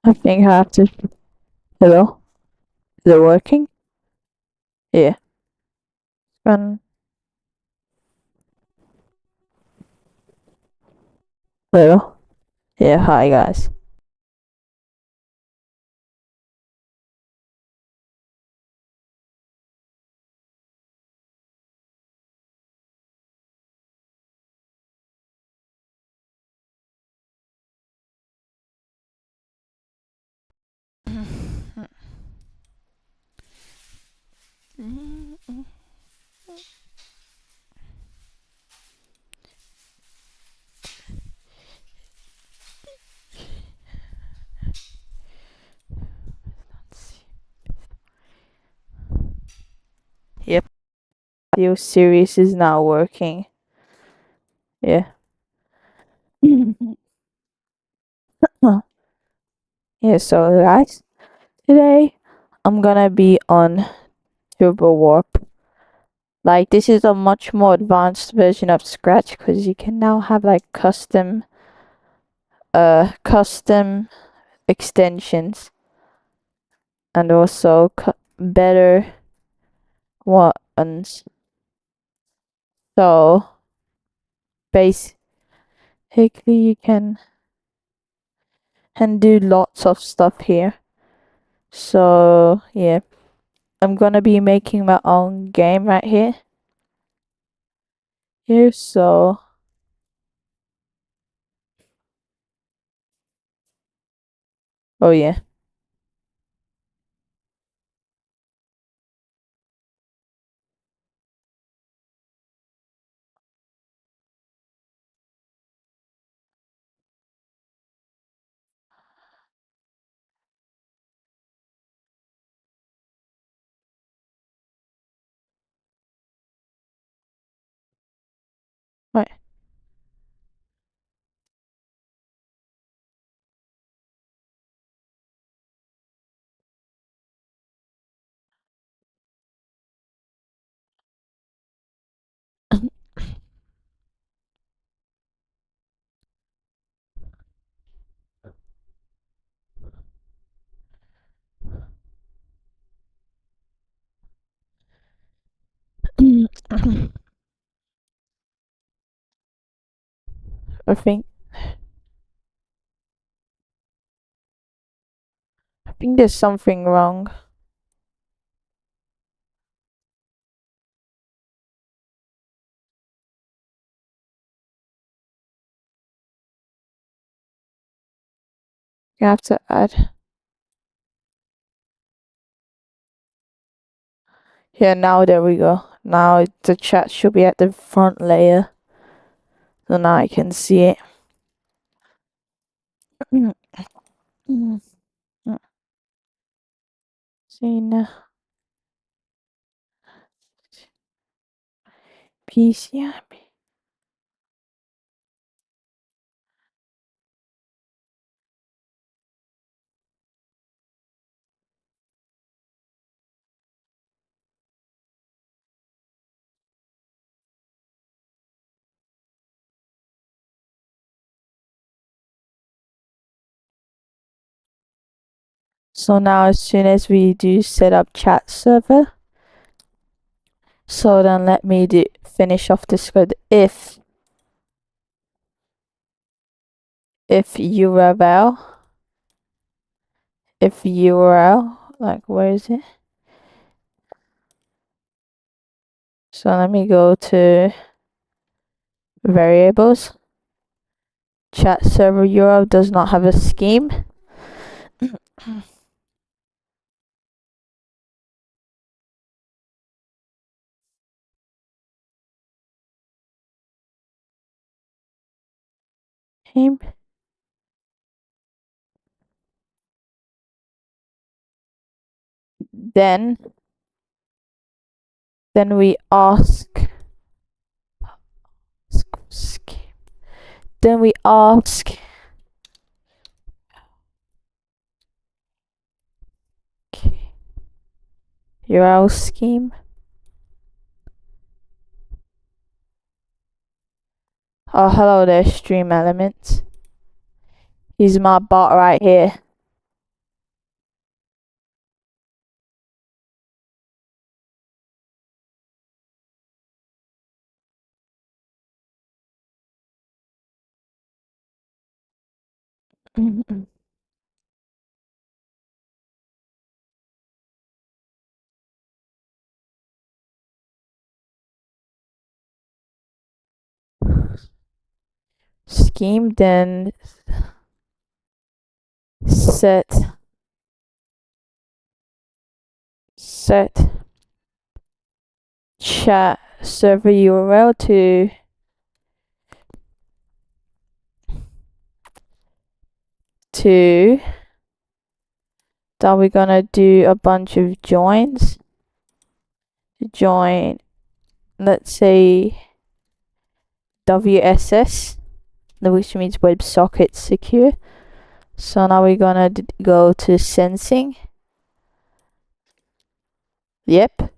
I think I have to. Hello? Is it working? Yeah. Um, Hello? Yeah, hi guys. Yep. Your series is now working. Yeah. Yeah, so guys, today I'm gonna be on turbowarp. Like, this is a much more advanced version of Scratch because you can now have like custom extensions and also better ones. So basically you can do lots of stuff here. So yeah, I'm gonna be making my own game right here. So oh yeah. Right. I think there's something wrong. You have to add. Yeah, now there we go. Now the chat should be at the front layer. So now I can see it. See now. PCIP. So now as soon as we do set up chat server, so then let me finish off this code. If URL, like where is it? So let me go to variables. Chat server URL does not have a scheme. Scheme. Then we ask scheme. Then we ask URL scheme. Oh, hello there, stream elements. He's my bot right here. Mm-mm. Scheme, then set set chat server URL to that we're gonna do a bunch of joins. Join, let's say WSS, which means WebSocket Secure. So now we're gonna go to sensing. Yep.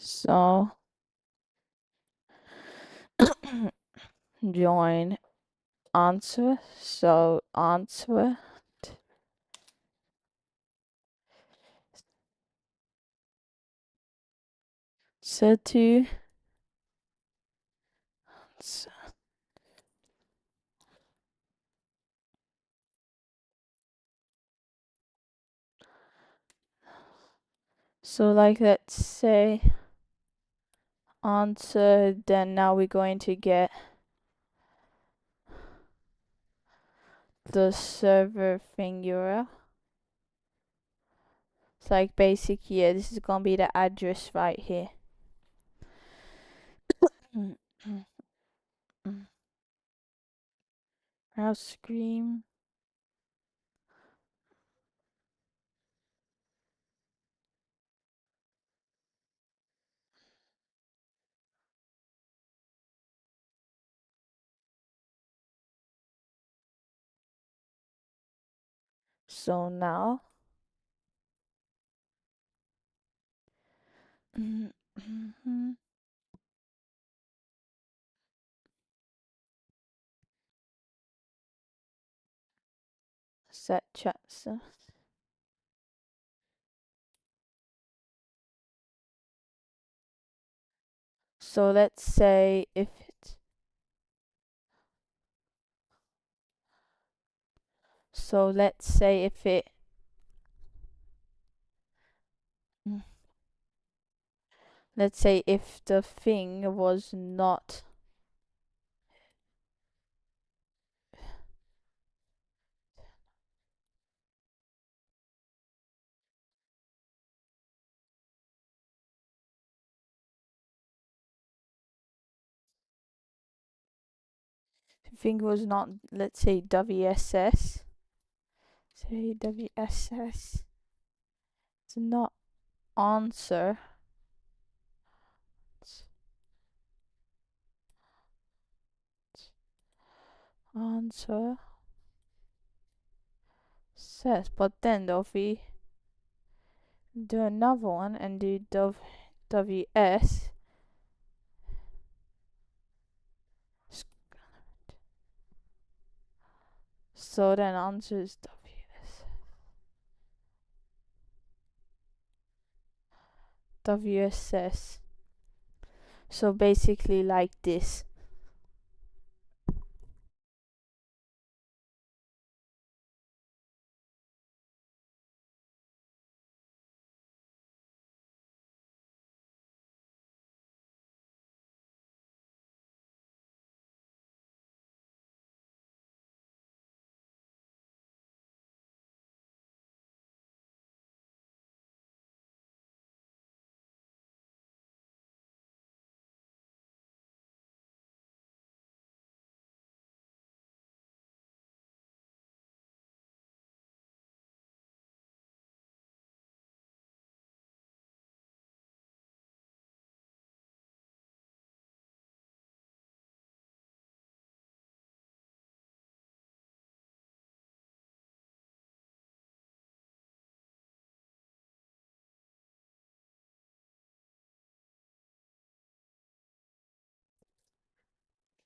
So join answer. So answer set to so like let's say answer, then now we're going to get the server thing URL. It's like basic, yeah, this is gonna be the address right here. Browse screen. So now set chat. So let's say if it's so let's say if it let's say if the thing was not thing was not, let's say WSS, say WSS, it's not answer, answer says, but then if we do another one and do WS, so then answer is WSS. So basically like this.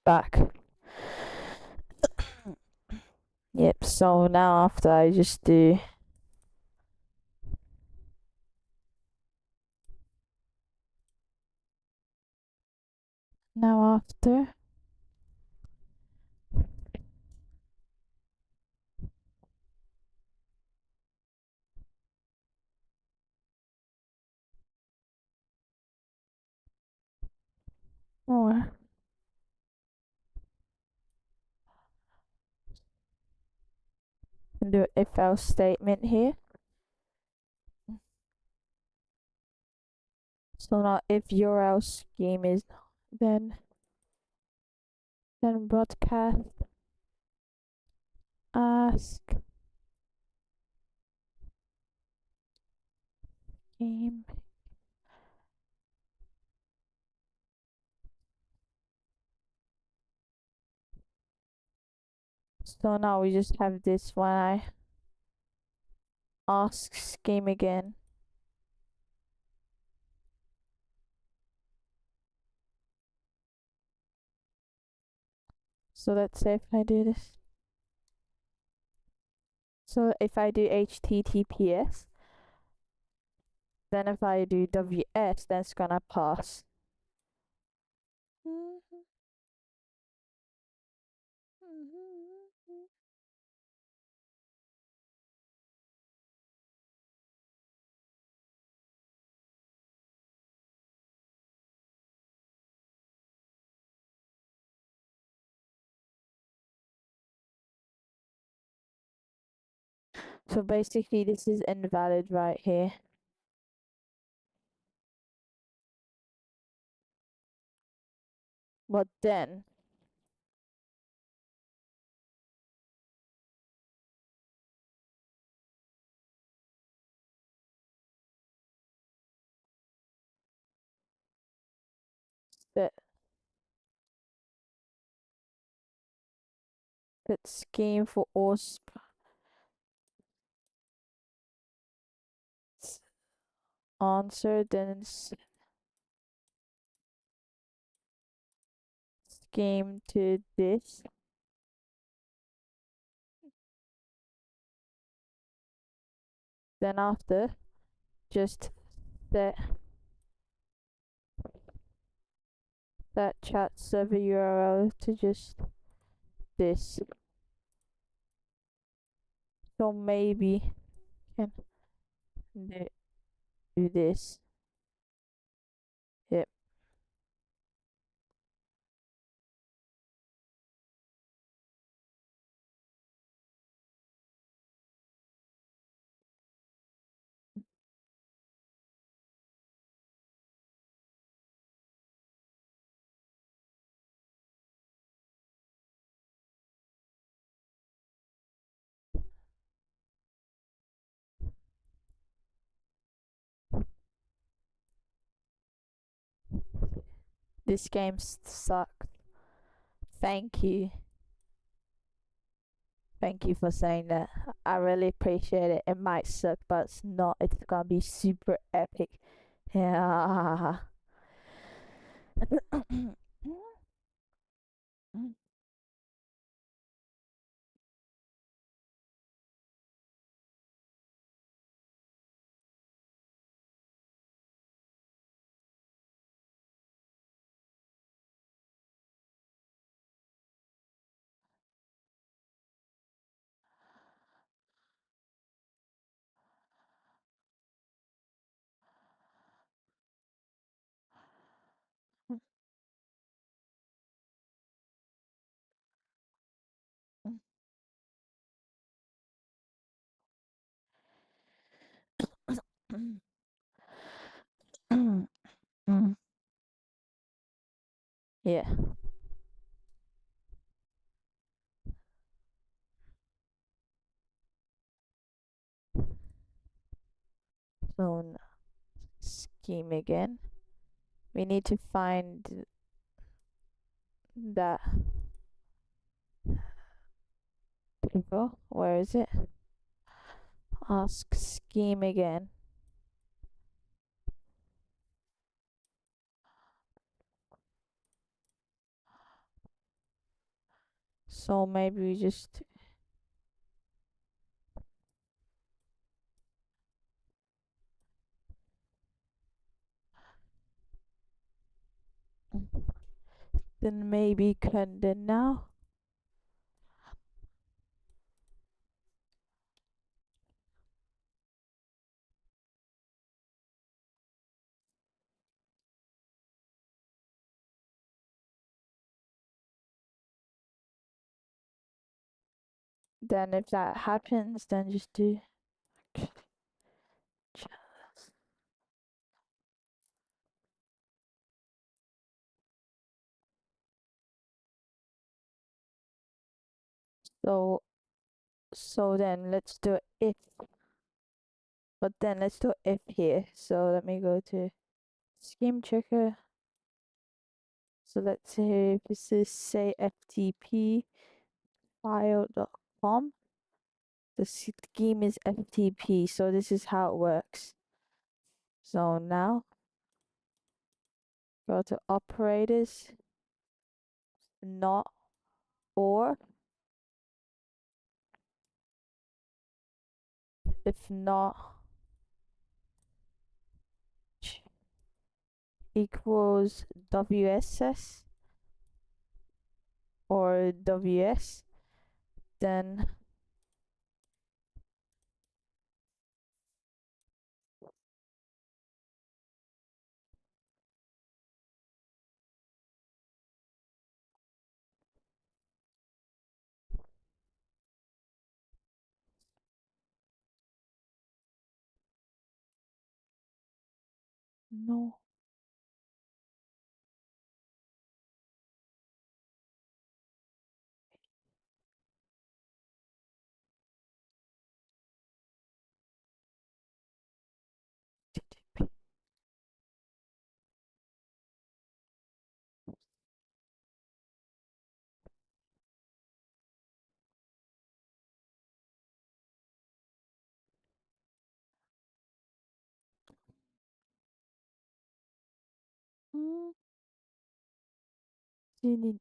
back. Yep, so now after I just do now after or do if else statement here. So now if your else scheme is then broadcast ask game. So now we just have this when I ask scheme again. So let's say if I do this. So if I do HTTPS, then if I do WS, then it's gonna pass. So basically this is invalid right here. But then that scheme for all answer, then scheme to this. Then after, just set that chat server URL to just this. So maybe can do this. Yep. This game sucks. Thank you. Thank you for saying that. I really appreciate it. It might suck, but it's not. It's gonna be super epic. Yeah. Yeah. So scheme again. We need to find that people. Where is it? Ask scheme again. So maybe we just then maybe can then now. Then if that happens, then just do. So then let's do if. But then let's do if here. So let me go to scheme checker. So let's say if this is say ftp file.com. The scheme is ftp. So this is how it works. So now go to operators, not or. If not equals WSS or WS, then no. Mm, you need.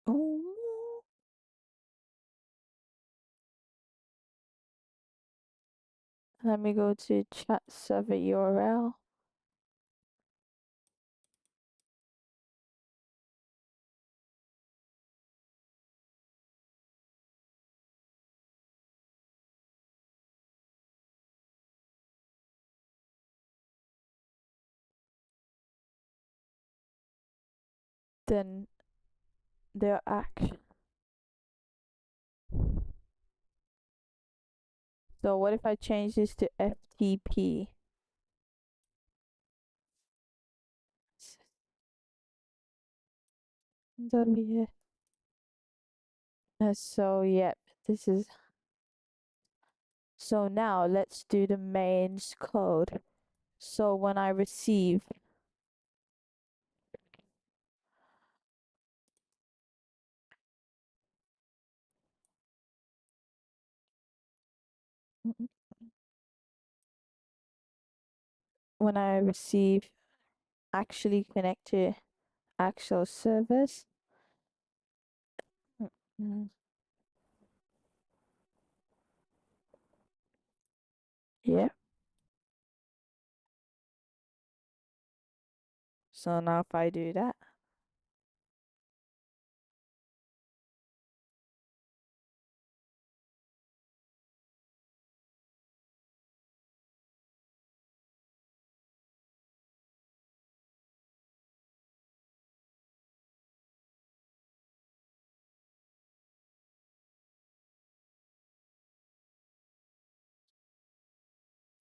Oh, let me go to chat server URL. Then their action. So what if I change this to FTP? W. So yep, this is. So now let's do the mains code. So when I receive, when I receive actually connect to actual servers. Mm, yeah. So now if I do that,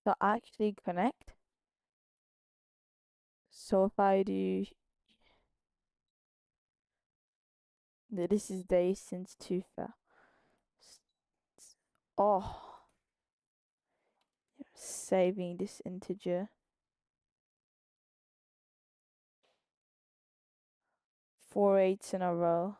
so actually connect. So if I do, this is day since 2000. Oh, saving this integer. 4 8s in a row.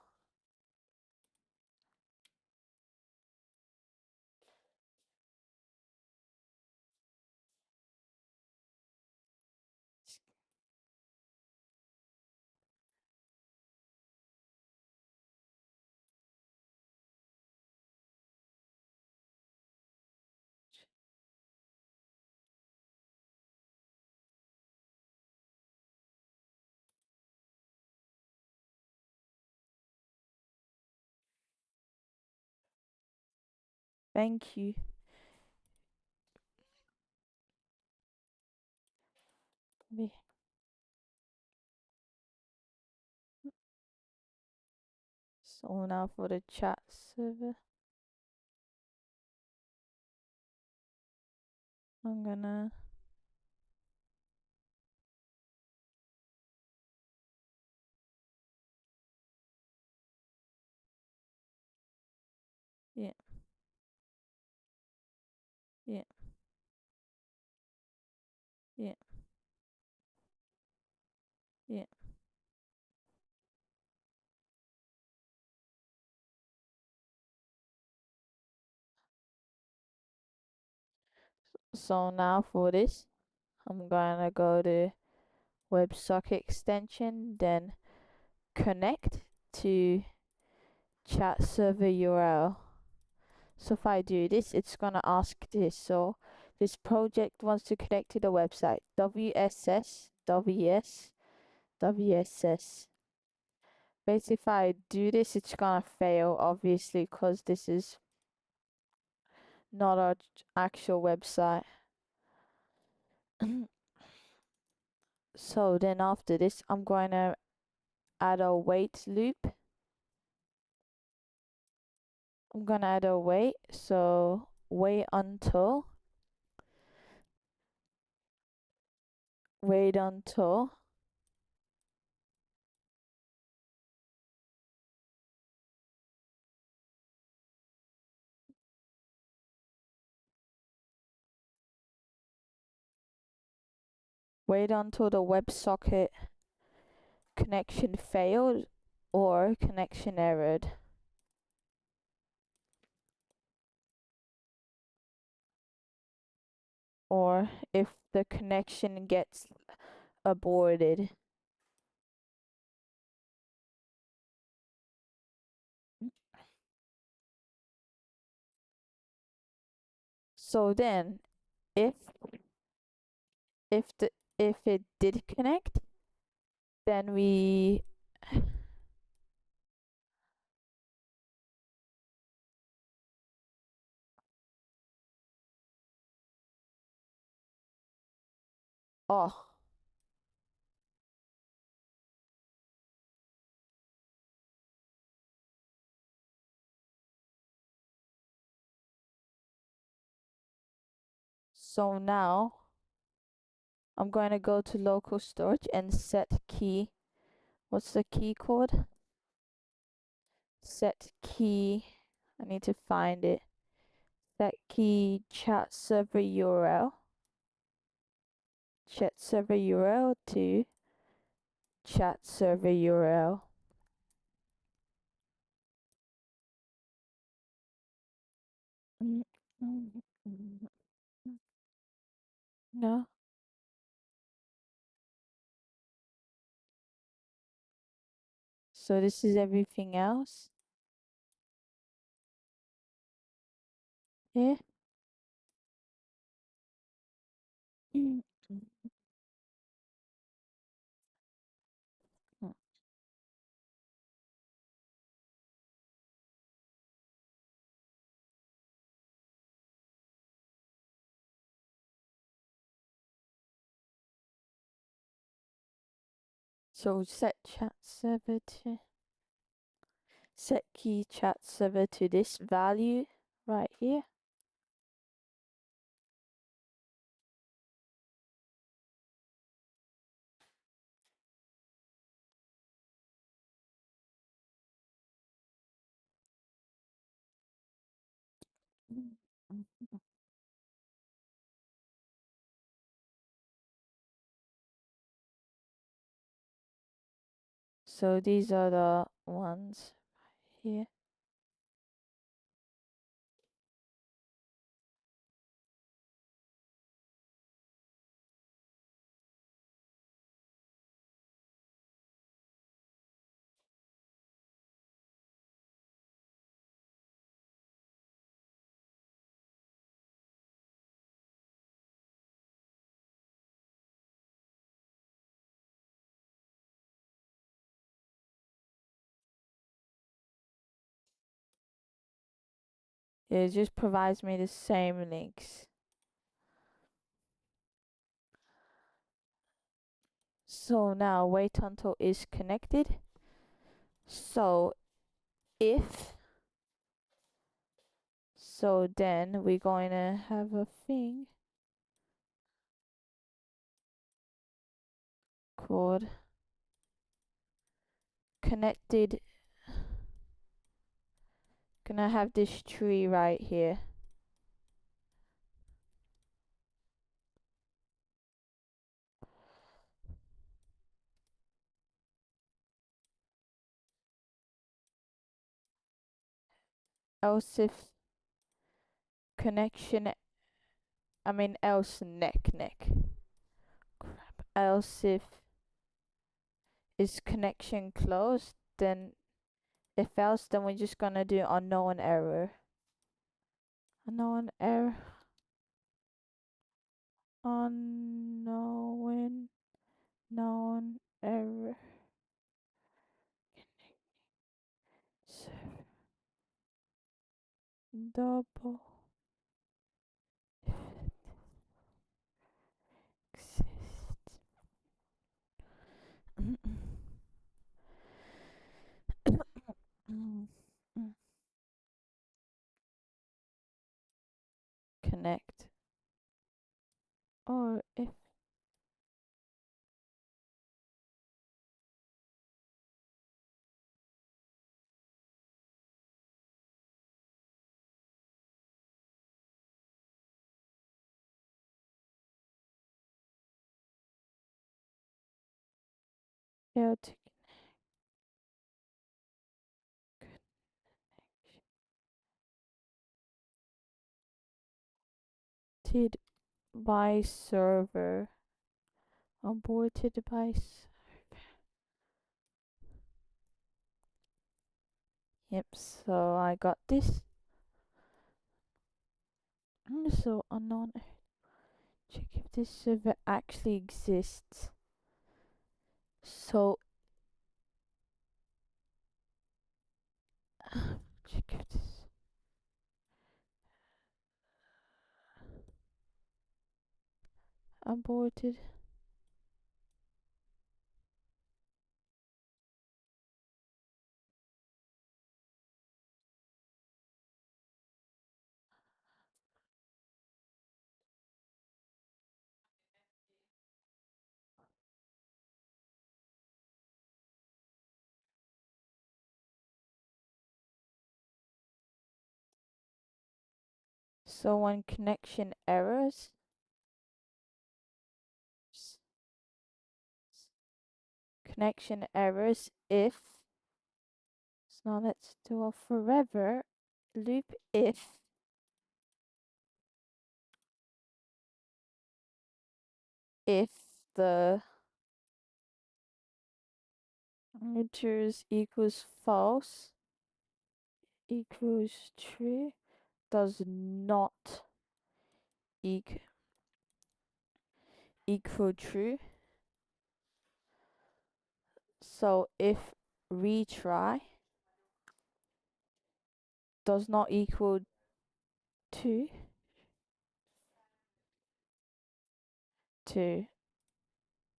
Thank you. So now for the chat server, I'm gonna yeah, yeah, yeah, yeah. So now for this, I'm gonna go to WebSocket extension, then connect to chat server URL. So if I do this, it's gonna ask this. So this project wants to connect to the website WSS WS WSS. Basically, if I do this, it's gonna fail, obviously, because this is not our actual website. So then after this, I'm going to add a wait loop. I'm going to add a wait. So wait until, wait until. Wait until the WebSocket connection failed or connection errored. Or if the connection gets aborted. So then if if it did connect, then we oh, so now I'm going to go to local storage and set key. What's the key code? Set key. I need to find it. Set key chat server URL. Chat server URL to chat server URL. No. So this is everything else. Yeah. So set key chat server to this value right here. So these are the ones here. It just provides me the same links. So now wait until is connected. So if so, then we're going to have a thing called connected. Gonna have this tree right here. Else if connection, else neck. Crap. Else if is connection closed, then if else, then we're just gonna do unknown error. Unknown error. Unknown known error. Server double exist. Connect. Or if failed to connected by server. Aborted by server. Yep, so I got this. So unknown. Check if this server actually exists. So check if this aborted. So when connection errors, connection errors if, so now let's do a forever loop if the enters equals false equals true does not equal true. So if retry does not equal to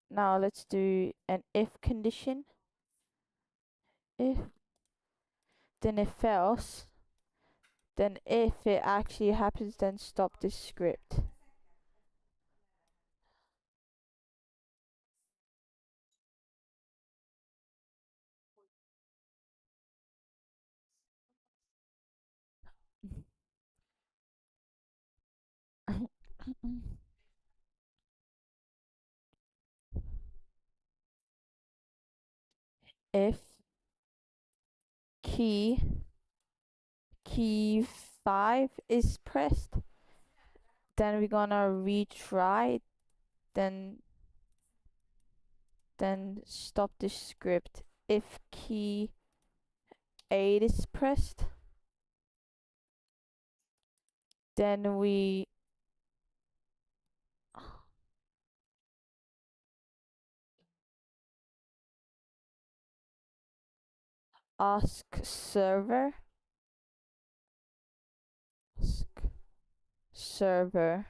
now let's do an if condition. If then if else, then if it actually happens, then stop this script. If key 5 is pressed, then we're gonna retry, then stop the script. If key 8 is pressed, then we ask server server.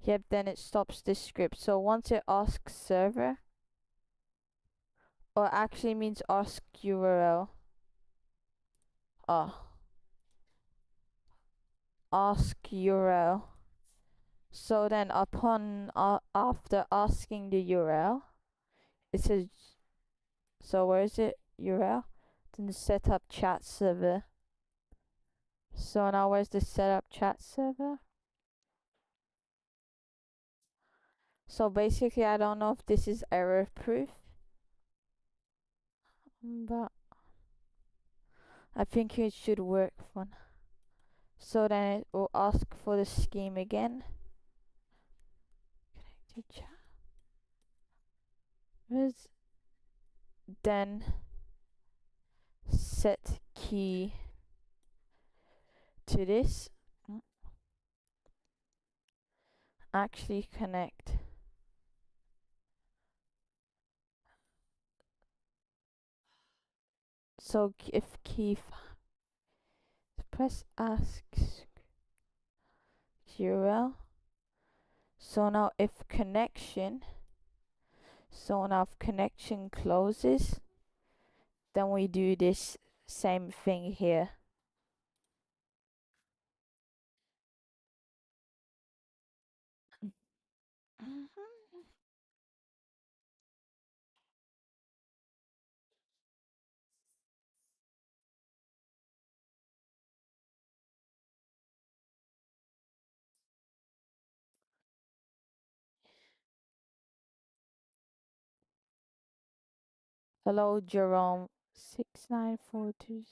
Yep, then it stops this script. So once it asks server, or actually means ask URL. Ask URL. So then upon after asking the URL, it says, so where is it? URL? Then set up chat server. So now where's the setup chat server? So basically I don't know if this is error proof, but I think it should work for now. So then it will ask for the scheme again. Connect to chat. Then set key to this. Actually connect. So if key press ask URL. So now if connection closes, then we do this same thing here. Hello Jerome 6942.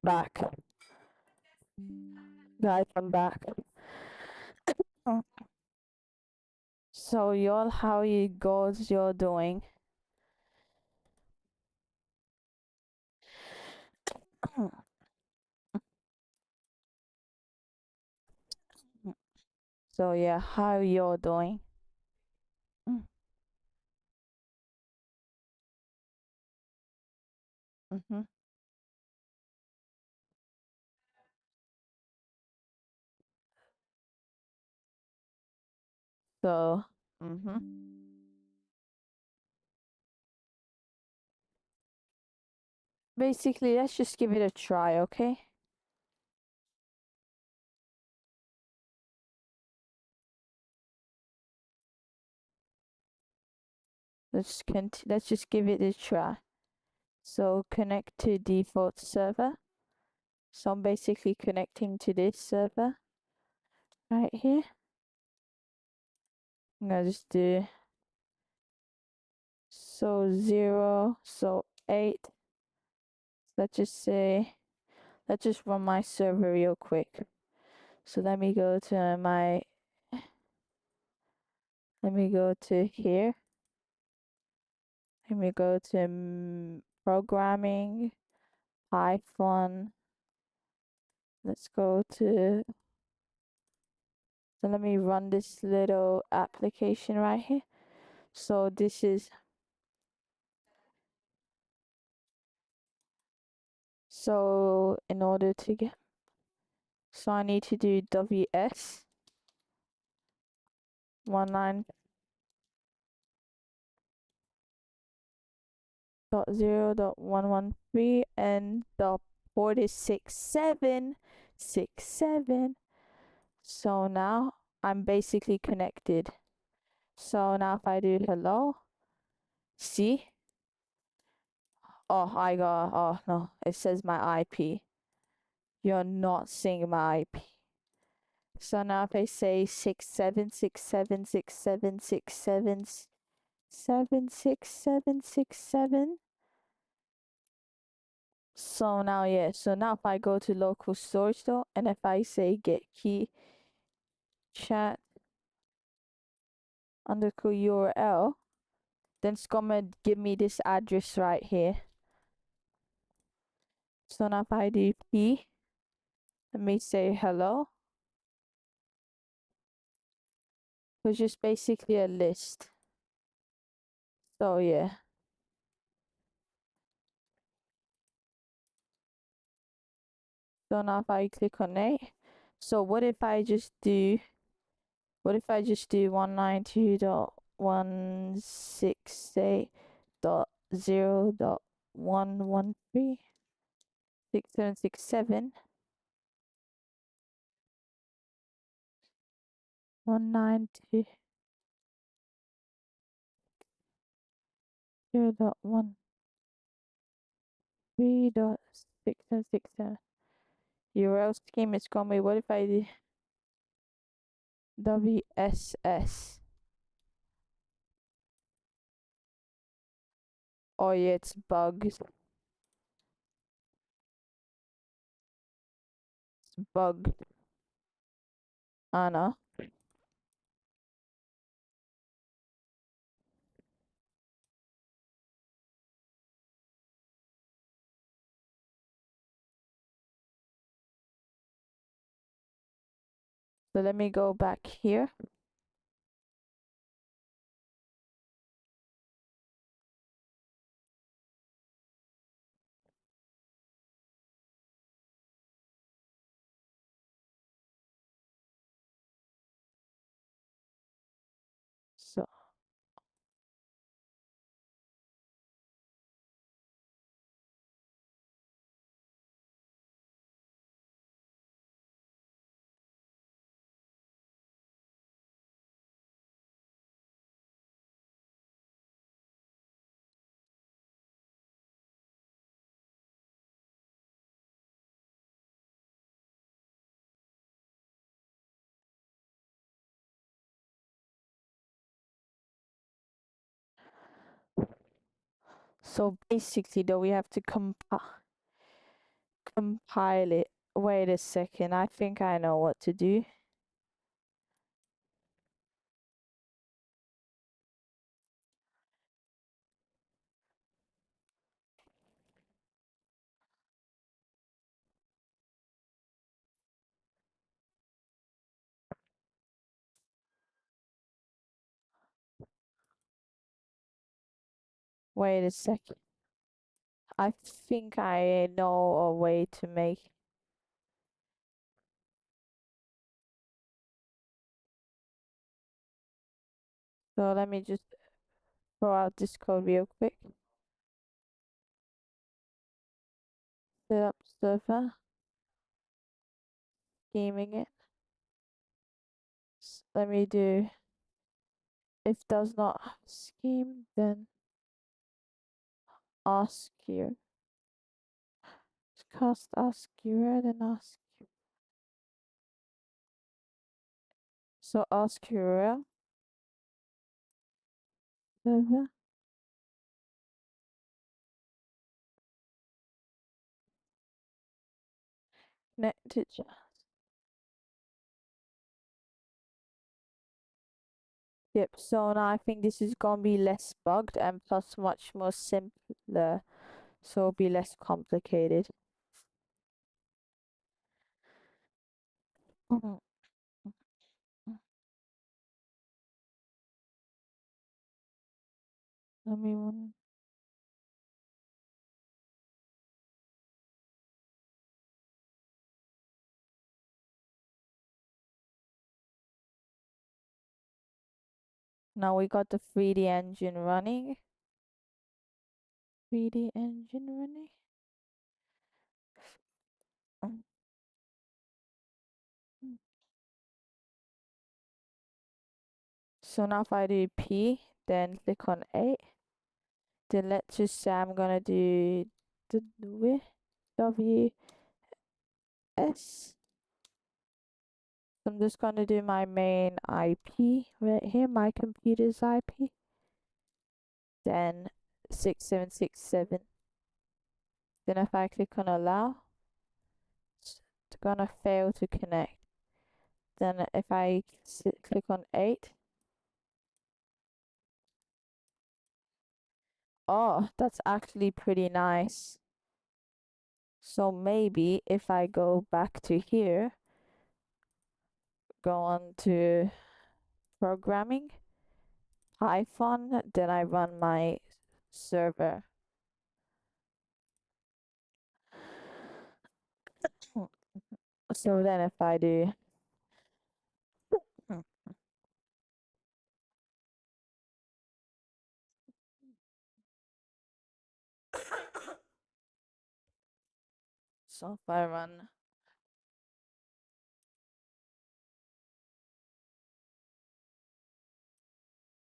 back. Guys, I'm back. So y'all, how you guys you're doing? So yeah, how you're doing? Mm-hmm. So, basically, let's just give it a try, okay? Let's just give it a try. So connect to default server. So I'm basically connecting to this server right here. I'm gonna just do so 0, so 8. Let's just say, let's just run my server real quick. So let me go to here. Let me go to programming, Python. Let's go to, so let me run this little application right here. So this is, so in order to get, so I need to do WS 19.0.113 and the port is 6767. So now I'm basically connected. So now if I do hello, see? Oh no, it says my IP. You're not seeing my IP. So now if I say 676767676767. So now yeah, so now if I go to local storage though, and if I say get key chat underscore URL, then it's gonna give me this address right here. So now if I do p, let me say hello, which is basically a list. So yeah. So now if I click on it, so what if I just do 192.168.0.113 192.1.3.6767. URL scheme is gonna be, what if I do WSS? Oh yeah, it's bugs. It's bugged. Anna. So let me go back here. So basically though we have to compile it. Wait a second, I think I know what to do. Wait a second. I think I know a way to make. So let me just throw out this code real quick. Set up server, scheming it. Let me do, if does not scheme, then ask you. Cast ask you, then ask you. So ask you server. Connected. Yep, so now I think this is gonna be less bugged and plus much more simpler. So it'll be less complicated. Mhm. Let me one. Now we got the 3D engine running. 3D engine running. Mm, mm. So now if I do P, then click on A. Then let's just say I'm gonna do the W S. I'm just gonna do my main IP right here, my computer's IP. Then 6767. Then if I click on allow, it's gonna fail to connect. Then if I click on 8, oh, that's actually pretty nice. So maybe if I go back to here, go on to programming, Python, then I run my server. So then if I do so if I run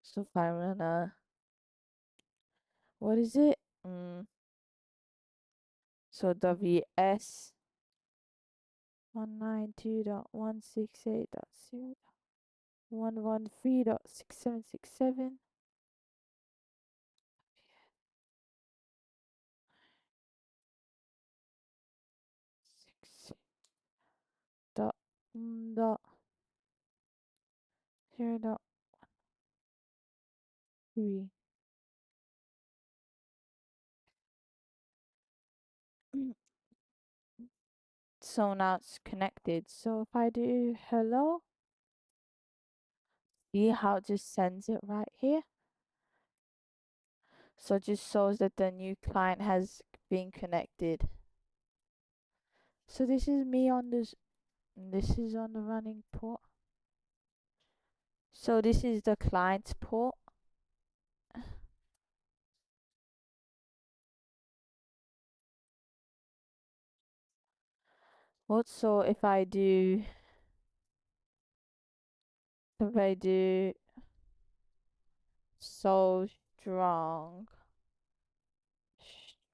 so if I run what is it? So WS 192.168.0.113.6767 6 dot dot 0.3. So now it's connected. So if I do hello, see how it just sends it right here. So it just shows that the new client has been connected. So this is me on this is on the running port. So this is the client's port. Also, if I do so strong,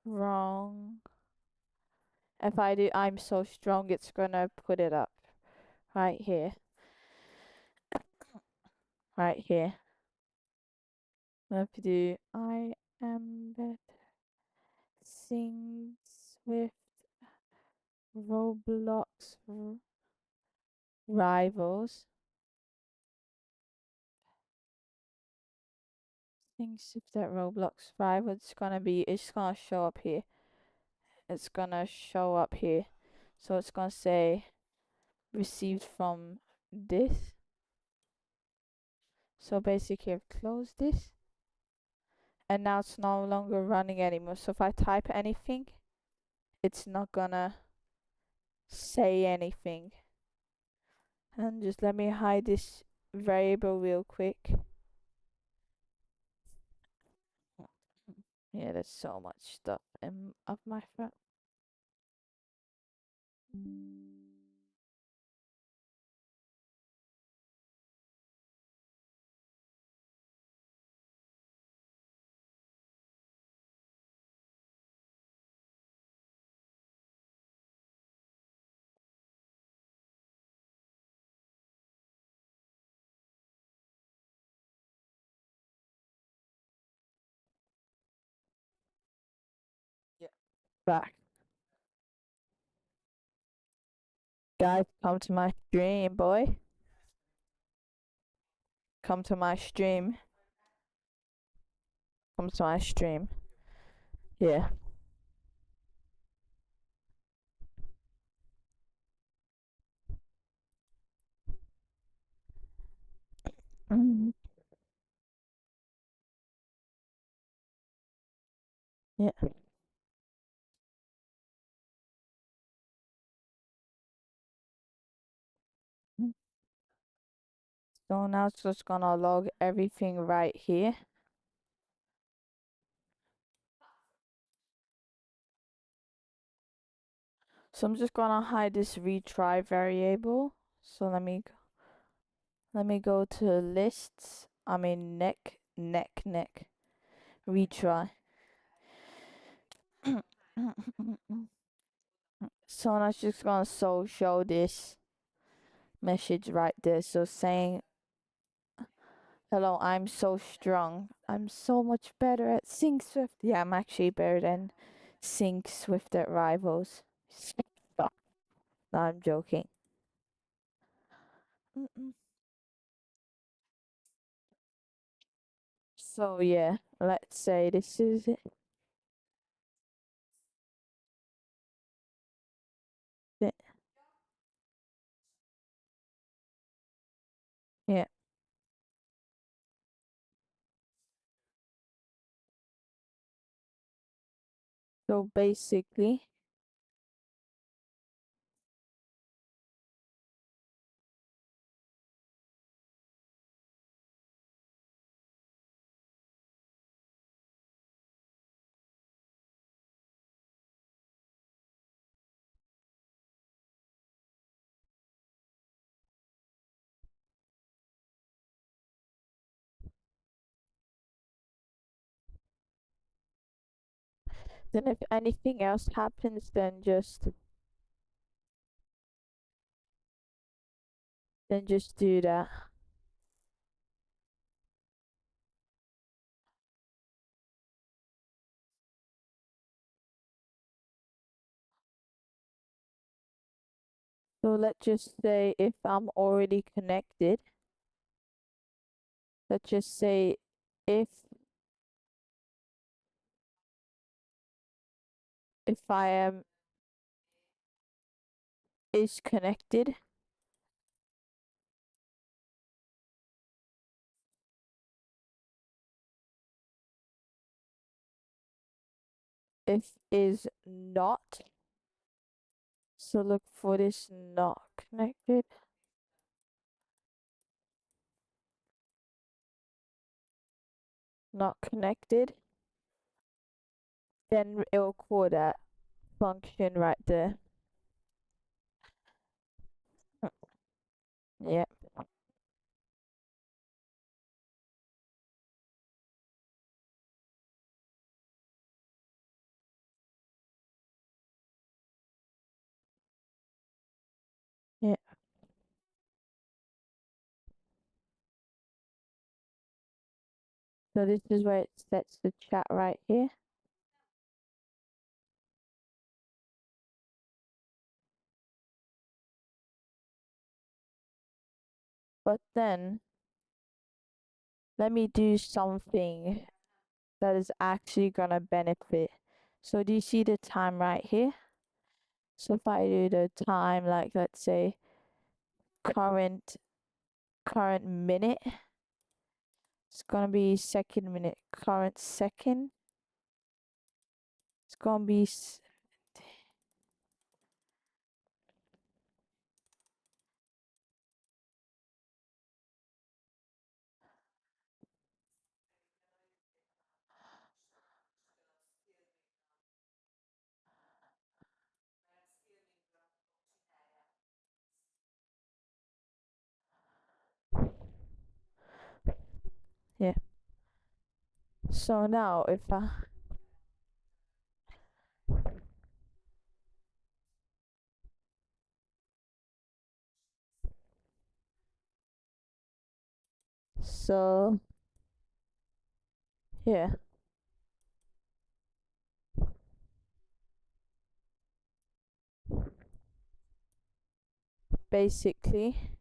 strong. If I do I'm so strong, it's gonna put it up right here, right here. If you do I am better, sing Swift, Roblox rivals. Things if that Roblox rival, it's gonna show up here. It's gonna show up here. So it's gonna say received from this. So basically I've closed this. And now it's no longer running anymore. So if I type anything, it's not gonna say anything. And just let me hide this variable real quick. Yeah, there's so much stuff up my front. Yeah. Back. Guys, come to my stream, boy. Come to my stream. Come to my stream. Yeah. Mhm. Yeah. So now it's just gonna log everything right here. So I'm just gonna hide this retry variable. So let me go to lists. I mean neck retry. So now it's just gonna show this message right there. So saying hello, I'm so strong. I'm so much better at Sync Swift. Yeah, I'm actually better than Sync Swift at Rivals. Stop. No, I'm joking. So yeah, let's say this is it. Yeah. So basically, then if anything else happens, then just do that. So let's just say if I'm already connected, let's just say if I am is connected, if is not. So look for this not connected. Not connected. Then it'll call that function right there. Yeah, yeah. So this is where it sets the chat right here. But then let me do something that is actually gonna benefit. So do you see the time right here? So if I do the time, like let's say current minute, it's gonna be second minute. Current second, it's gonna be yeah. So now if I so yeah, basically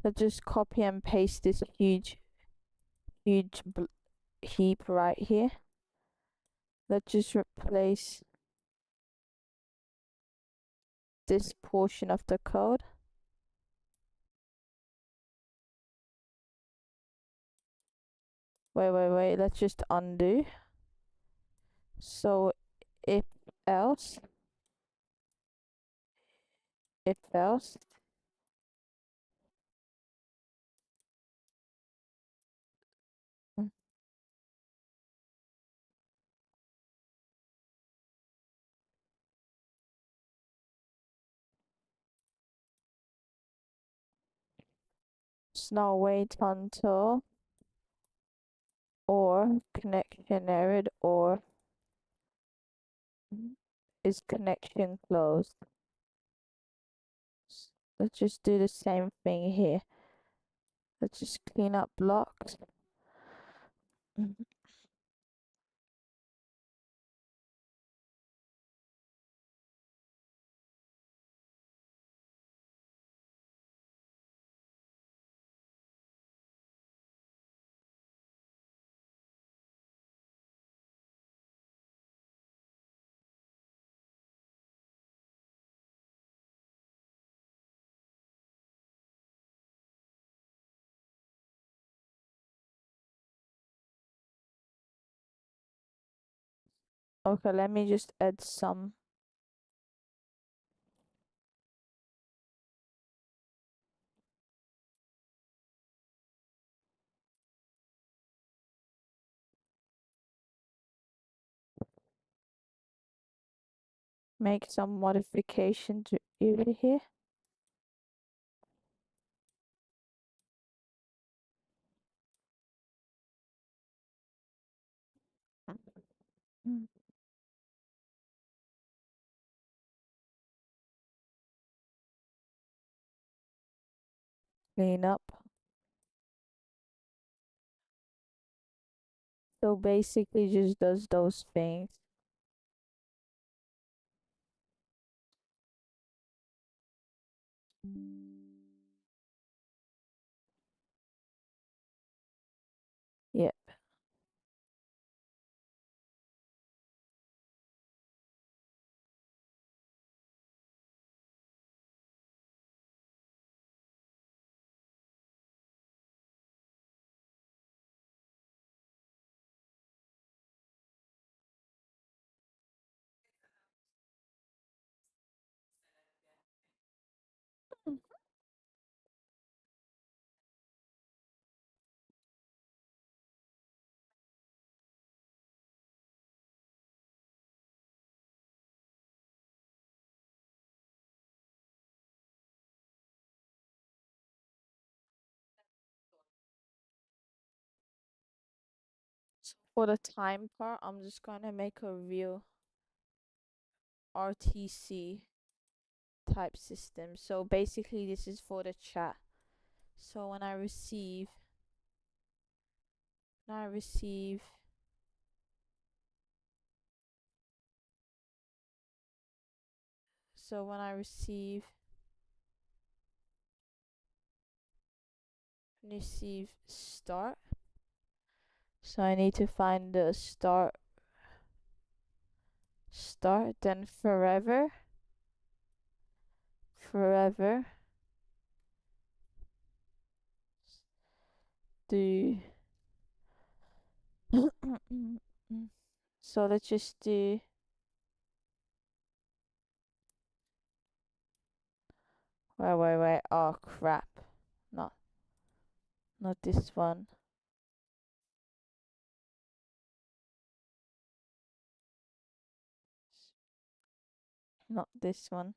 I just copy and paste this huge heap right here. Let's just replace this portion of the code. Wait, let's just undo. So if else, if else, mm, just now wait until or connection error or is connection closed. Let's just do the same thing here. Let's just clean up blocks. Mhm. Okay, let me just add some. Make some modification to over here. Mm. Clean up. So basically just does those things. Yeah. So for the time part, I'm just gonna make a real RTC type system. So basically this is for the chat. So when I receive when I receive so when I receive receive start. So I need to find the start, then forever, do. So let's just do. Wait. Oh crap. Not not this one. Not this one.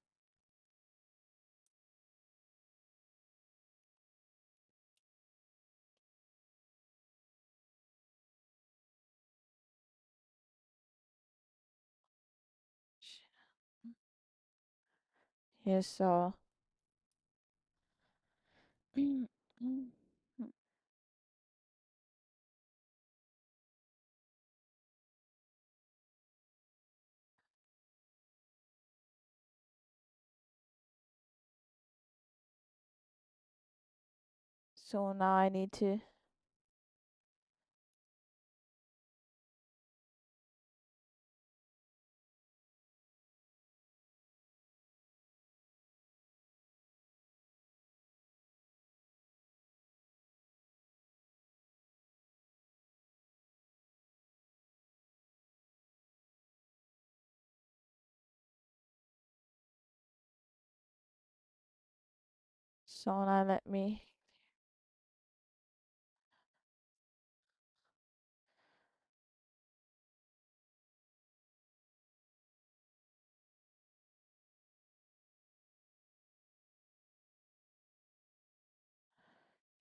Yeah, so so now I need to. So now let me.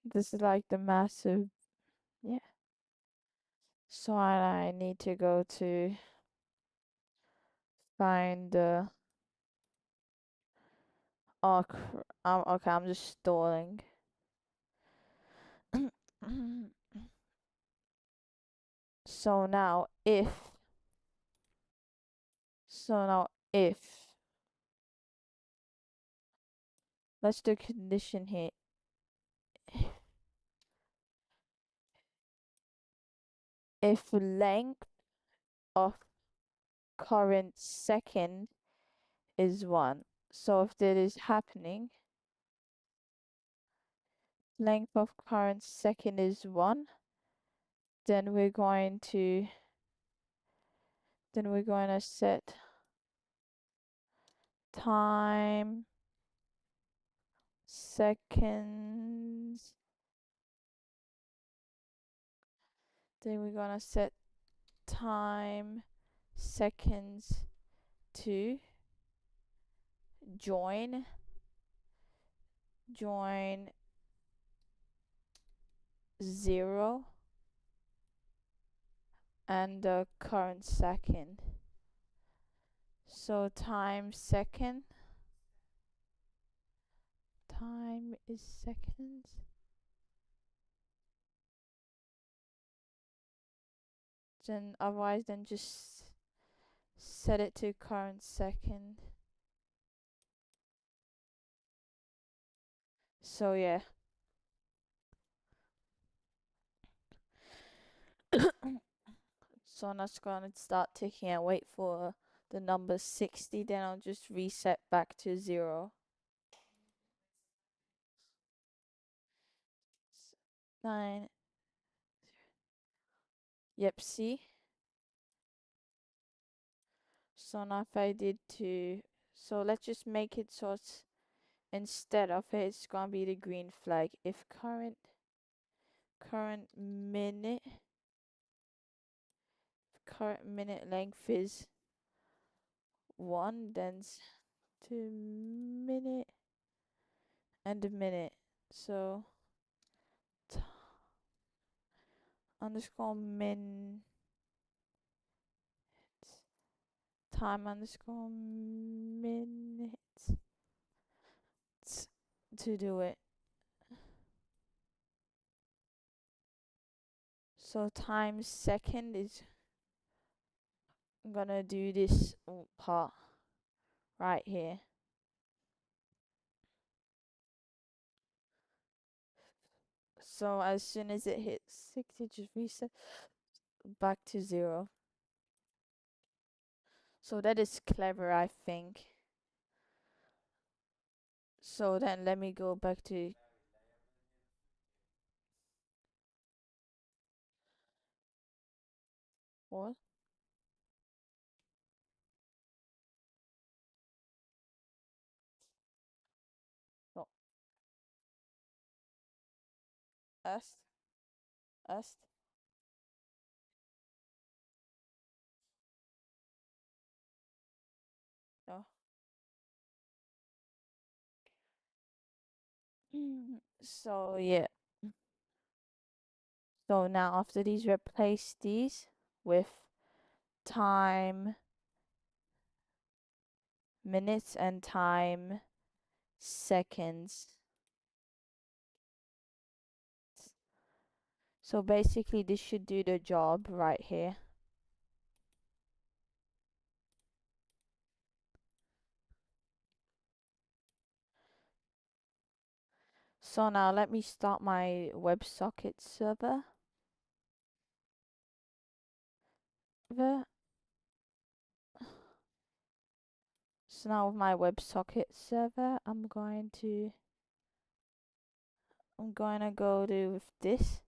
This is like the massive. Yeah. So I need to go to find the. Oh, okay. I'm just stalling. So now if. So now if. Let's do condition here. If length of current second is 1. So if that is happening, length of current second is 1, then we're going to set time seconds. Then we're gonna set time seconds to join 0 and the current second. So time is seconds. Then otherwise then just set it to current second. So yeah. So I'm just gonna start ticking and wait for the number 60, then I'll just reset back to 0. 9. Yep, see? So now if I did so let's just make it so it's instead of it, it's gonna be the green flag. If current minute length is 1, then to minute and a minute. So underscore min time underscore minutes to do it. So times second is, I'm gonna do this part right here. So as soon as it hits 60, just reset back to 0. So that is clever, I think. So then let me go back to what? No, est, est, no. So yeah. So now after these, replace these with time minutes and time seconds. So basically this should do the job right here. So now let me start my WebSocket server. So now with my WebSocket server, I'm going to go to with this.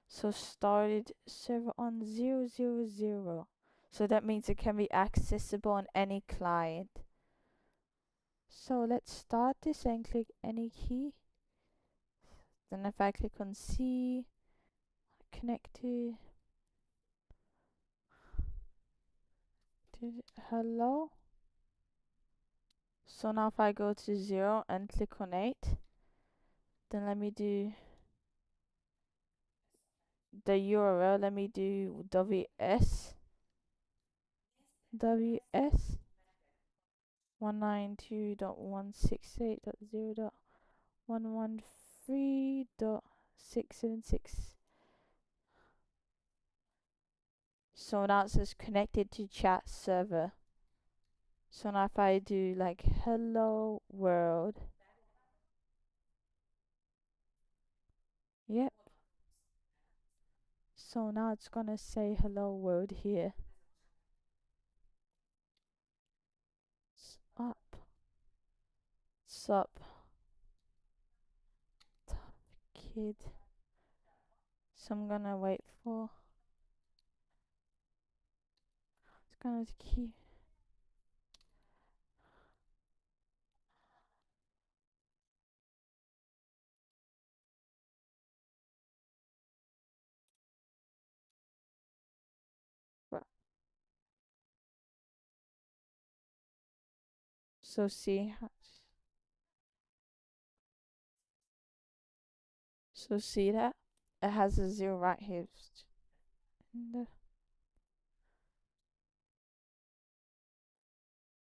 So started server on 000. So that means it can be accessible on any client. So let's start this and click any key. Then if I click on C, connect to hello. So now if I go to 0 and click on 8, then let me do the URL. Let me do ws 192.168.0.113.676. So now it says connected to chat server. So now if I do like hello world, yep. So now it's gonna say hello world here. Up. Sup. Tough kid. So I'm gonna wait for. It's gonna keep. So see. So see that? It has a 0 right here.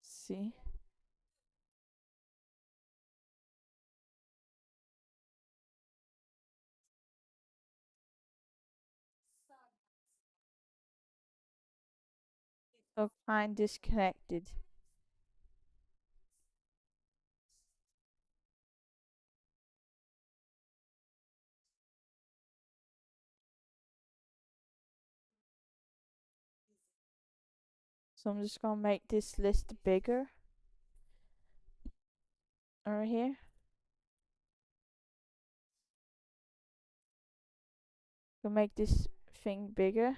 See? So find disconnected. So I'm just gonna make this list bigger. Right here. Gonna make this thing bigger.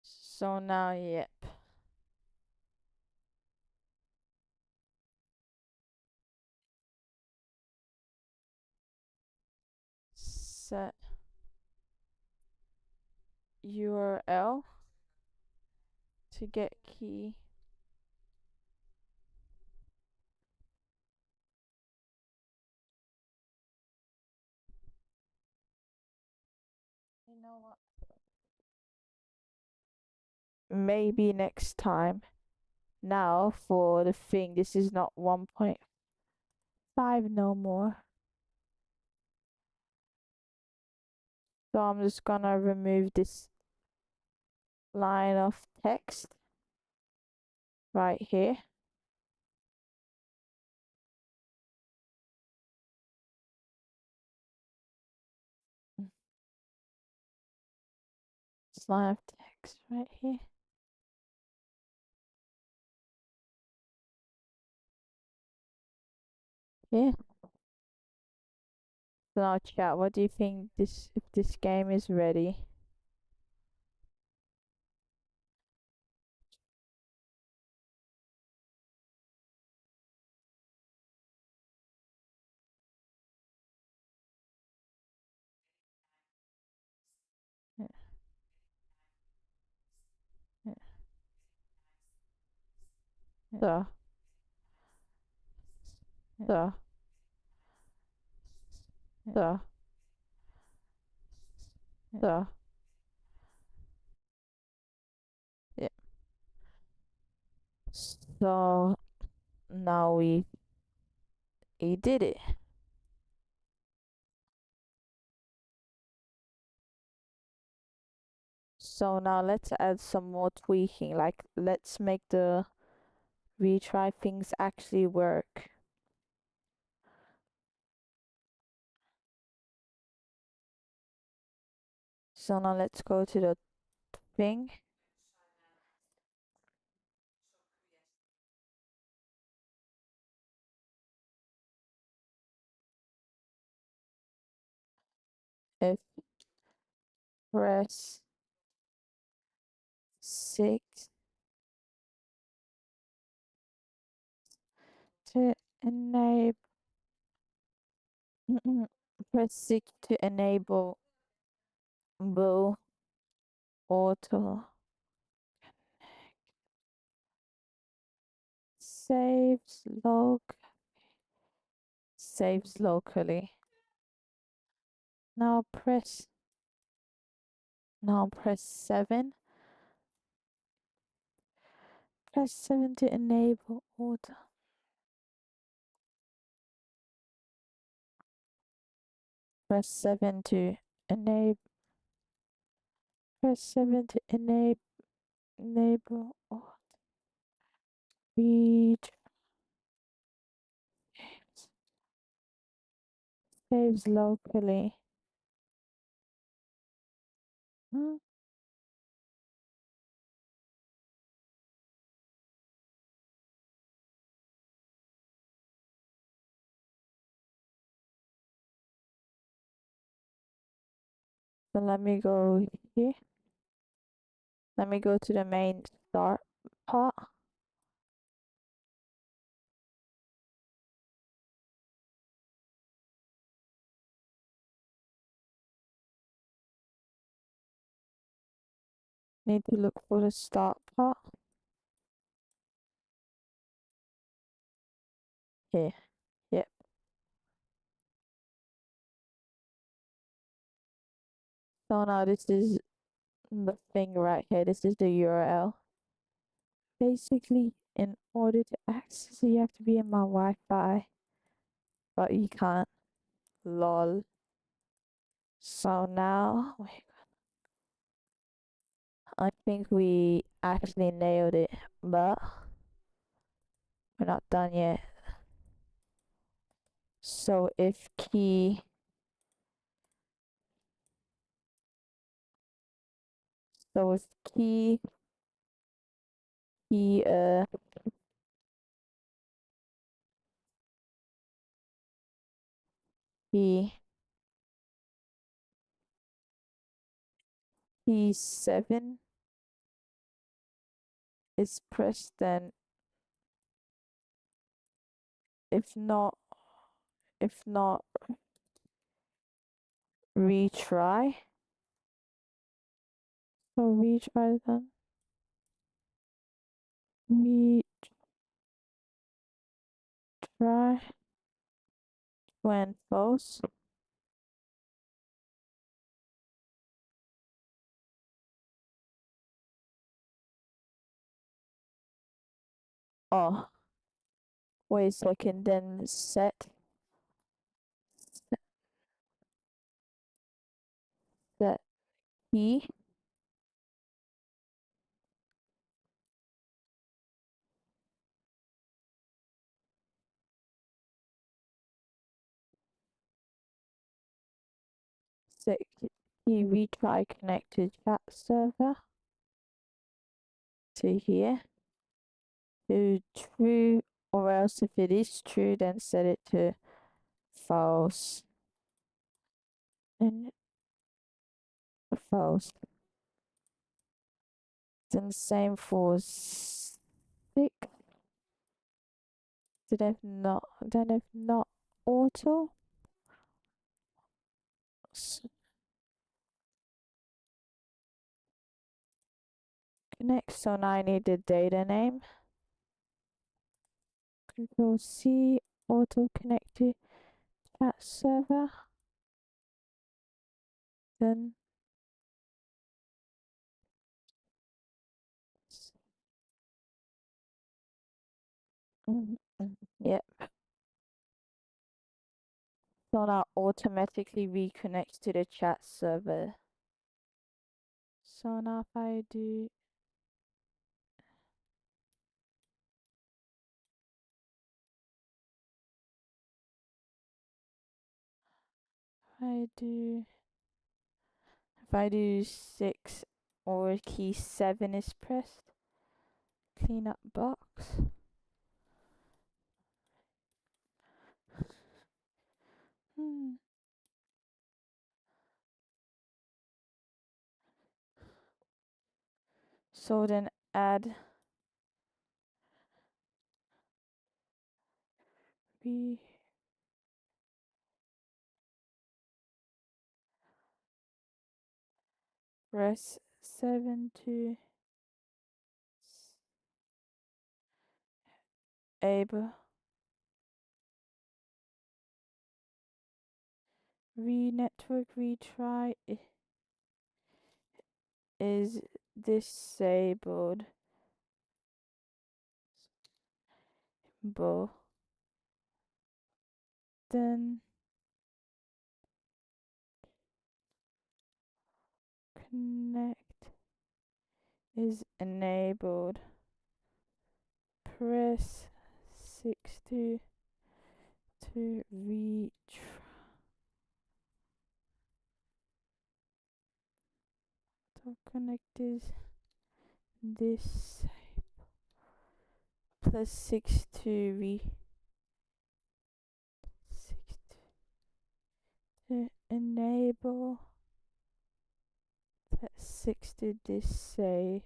So now, yep. Set URL to get key. You know what? Maybe next time. Now for the thing, this is not 1.5 no more. So I'm just gonna remove this line of text. right here. Line of text right here. Yeah. So now chat, what do you think if this game is ready? Yeah, yeah. So, so, so, so, yeah. So now we did it. So now let's add some more tweaking. Like let's make the retry things actually work. So now let's go to the thing. If press 6 to enable press 6 to enable bow auto saves locally. Now press 7. Press 7 to enable auto. Press 7 to enable. Press 7 to enable auto. Read saves locally. Hmm. So let me go here. Let me go to the main start part. Need to look for the start part. Here. Yep. So now this is the thing right here. This is the URL. Basically, in order to access it, you have to be in my Wi-Fi. But you can't. Lol. So now, wait, I think we actually nailed it, but we're not done yet. So if key, key, key, key 7 is pressed, then if not, retry. So retry then. Retry when false. Oh, wait a second, then set key key retry connect to chat server to here to true, or else if it is true then set it to false and false. Then same for 6. Then if not auto connect. So now I need the data name. Control C, auto connect to chat server. Then yep. So now automatically reconnects to the chat server. So now if I do if I do 6 or key 7 is pressed, clean up box. So then add press 7 to able network retry is disabled. Then connect is enabled. Press 6 to retry. So connect is this plus 6 to 6 to enable, plus 6 to disable.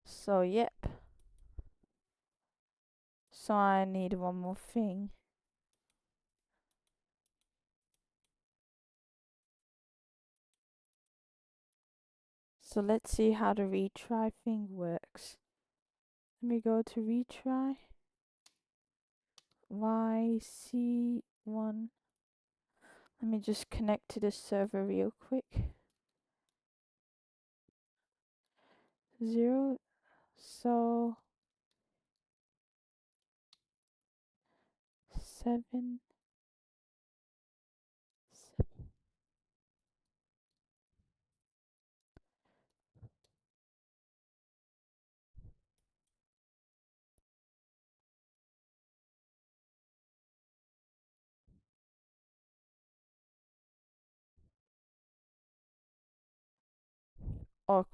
So yep. So I need one more thing. So let's see how the retry thing works. Let me go to retry. YC1. Let me just connect to the server real quick. 0. So 7. Oh,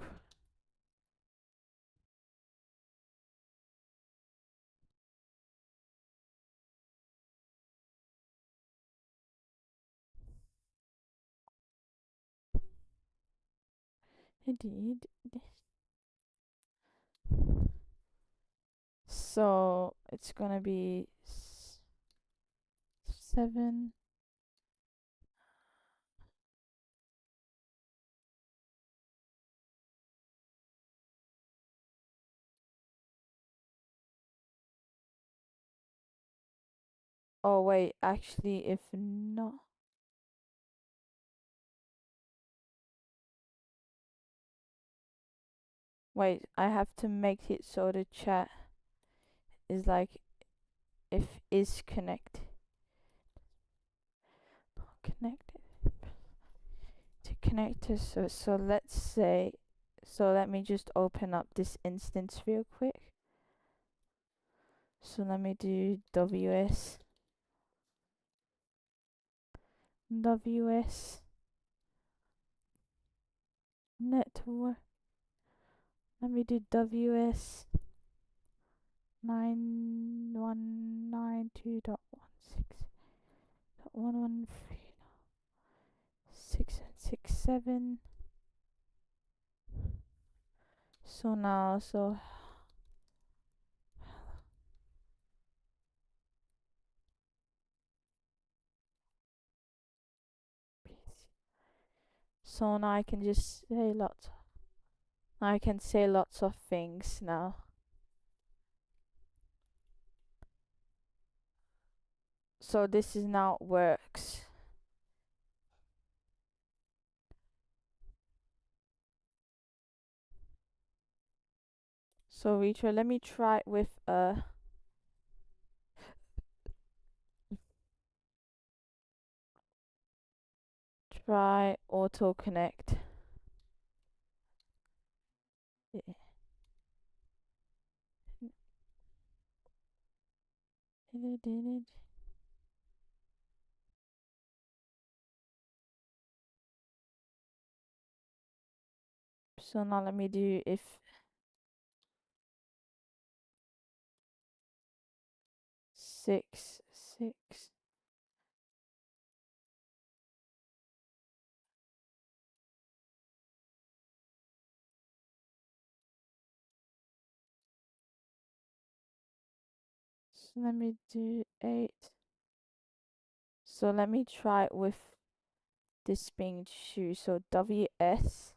indeed. So it's gonna be 7. Oh wait, actually if not. Wait, I have to make it so the chat is like if is connect. connect it to connectors. So let's say, so let me just open up this instance real quick. So let me do ws network. Let me do ws 9192.16.113.667. So now, so now I can just say lots. I can say lots of things now. So this is now works. So Rita, let me try it with try auto connect. So now let me do if six. So let me do 8. So let me try it with this being true. So ws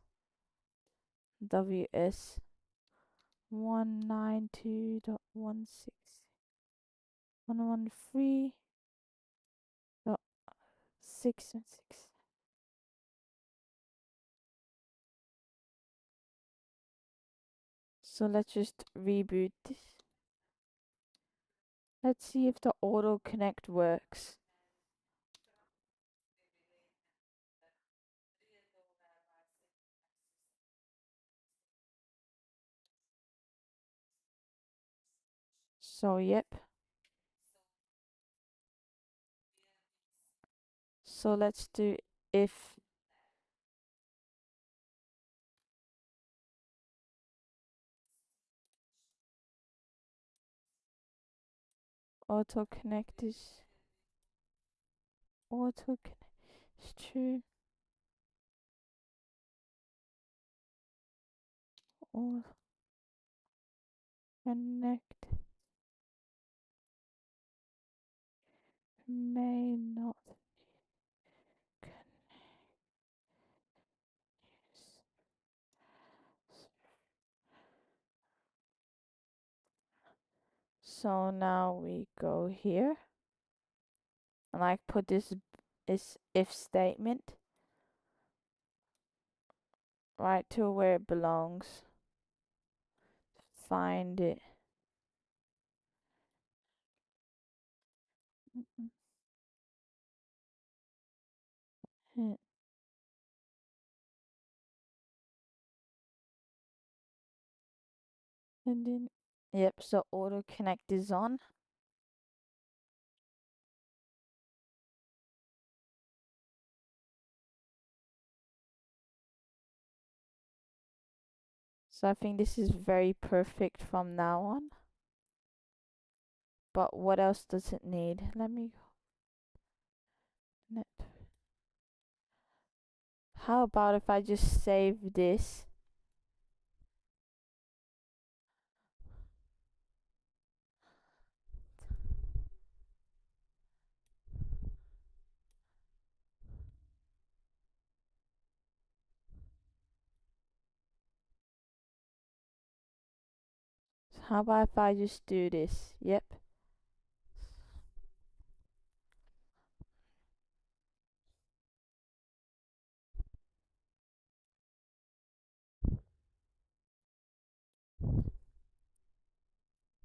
192.113.6. So let's just reboot this. Let's see if the auto connect works. So yep. So let's do if auto connect is true or connect may not connect. So now we go here and I put this if statement right to where it belongs. Find it. And then yep, so auto connect is on. So I think this is very perfect from now on. But what else does it need? Let me net. How about if I just save this? How about if I just do this? Yep.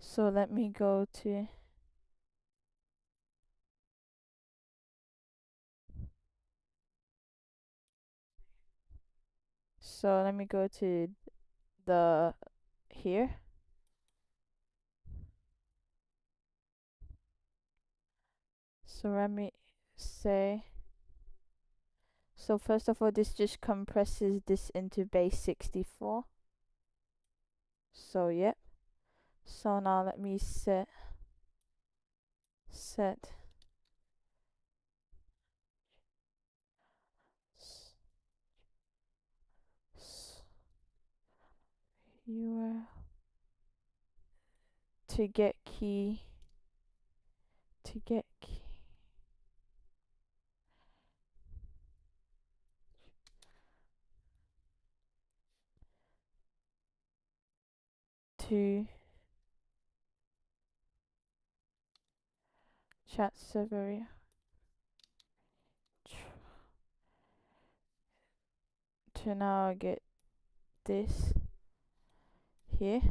So let me go to So let me go to the here. So let me say, so first of all, this just compresses this into base 64. So yep. So now let me set URL to get key to chat server to now get this here.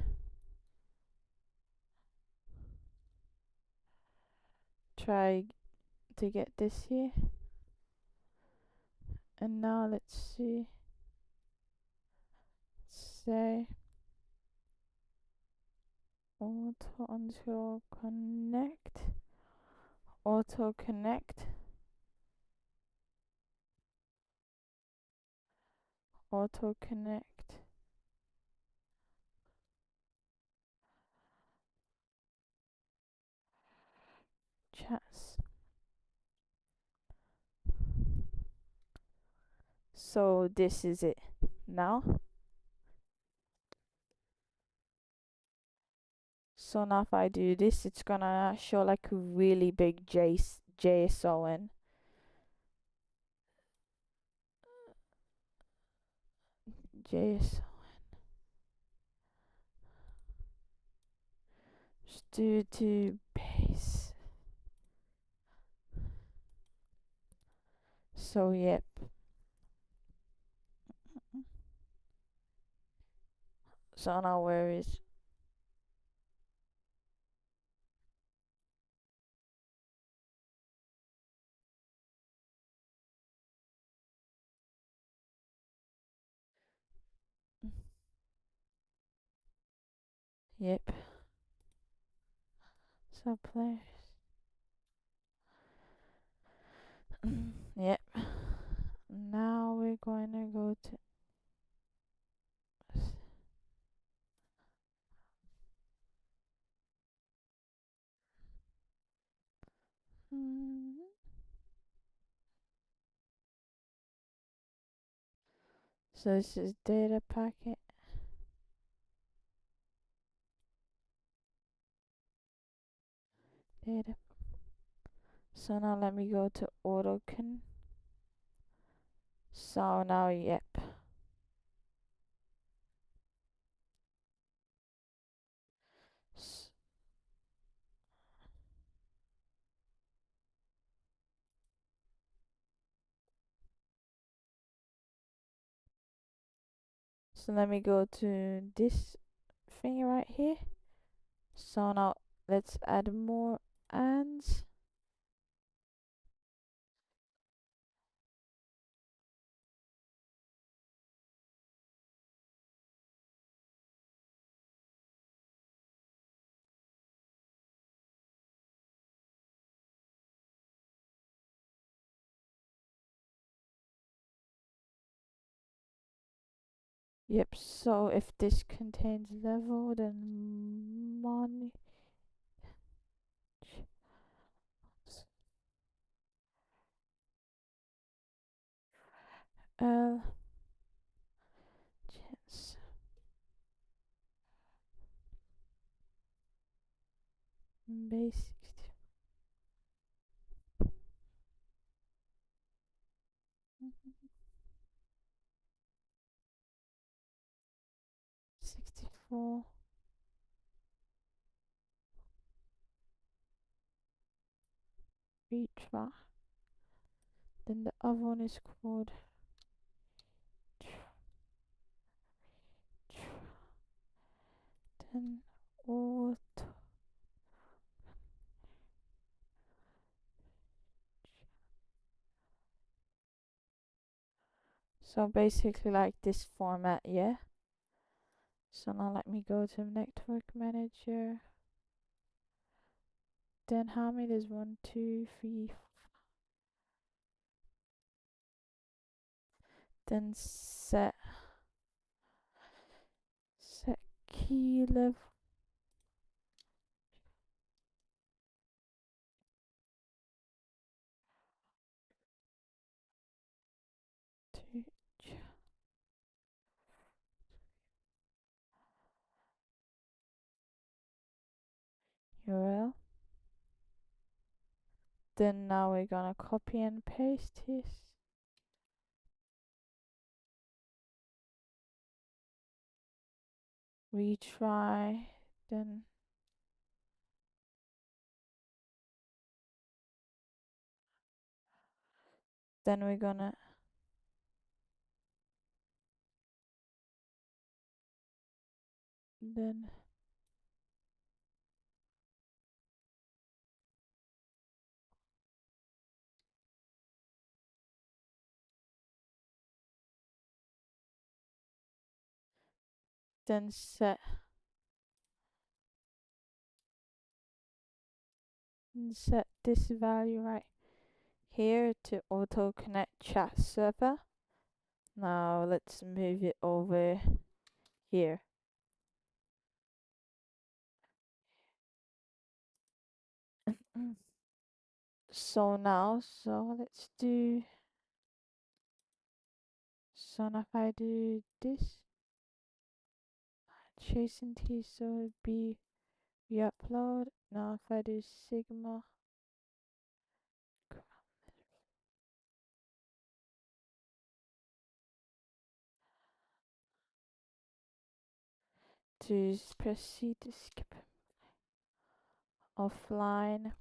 Try to get this here. And now let's see. Say auto until connect. Auto connect. Auto connect. Chats. So this is it now. So now if I do this, it's gonna show like a really big JSON. JSON. To base. So yep. So now where is? Yep. So players. Yep. Now we're going to go to so this is data packet. Data. So now let me go to AutoCon. So now yep. So let me go to this thing right here. So now let's add more ands. Yep, so if this contains level, then money. L chance basic 64 reach. Then the other one is called then auto. So basically like this format, yeah. So now let me go to network manager. Then how many is 1, 2, 3, then set key level to URL. Then now we're gonna copy and paste this. Retry, then we're gonna then set this value right here to auto connect chat server. Now let's move it over here. So now, let's do, so now if I do this, chasing T, so it'd be re-upload. Now if I do Sigma, to proceed to skip offline.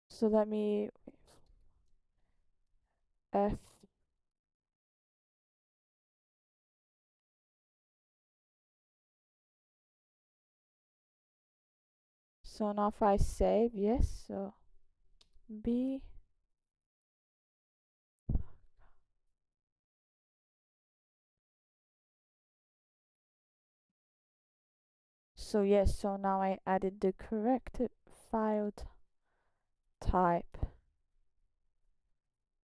So let me F. So now if I save, yes, so B. So yes, so now I added the correct file type.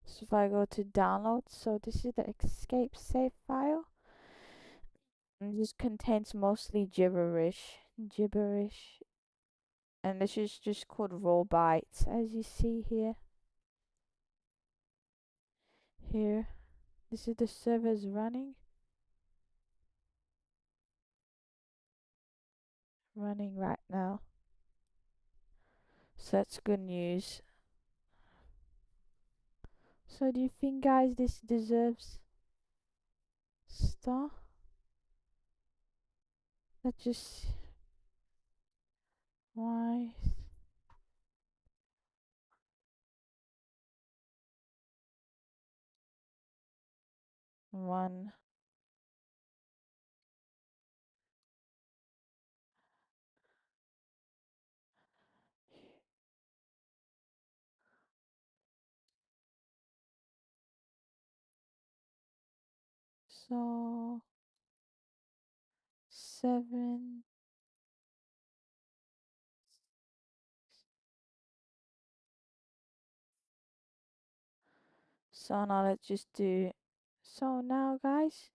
So if I go to download, so this is the escape save file. And this contains mostly gibberish. And this is just called raw bytes, as you see here. This is the servers running right now. So that's good news. So do you think, guys, this deserves star? Let's just, why? One. So 7. So now let's just do, so now guys,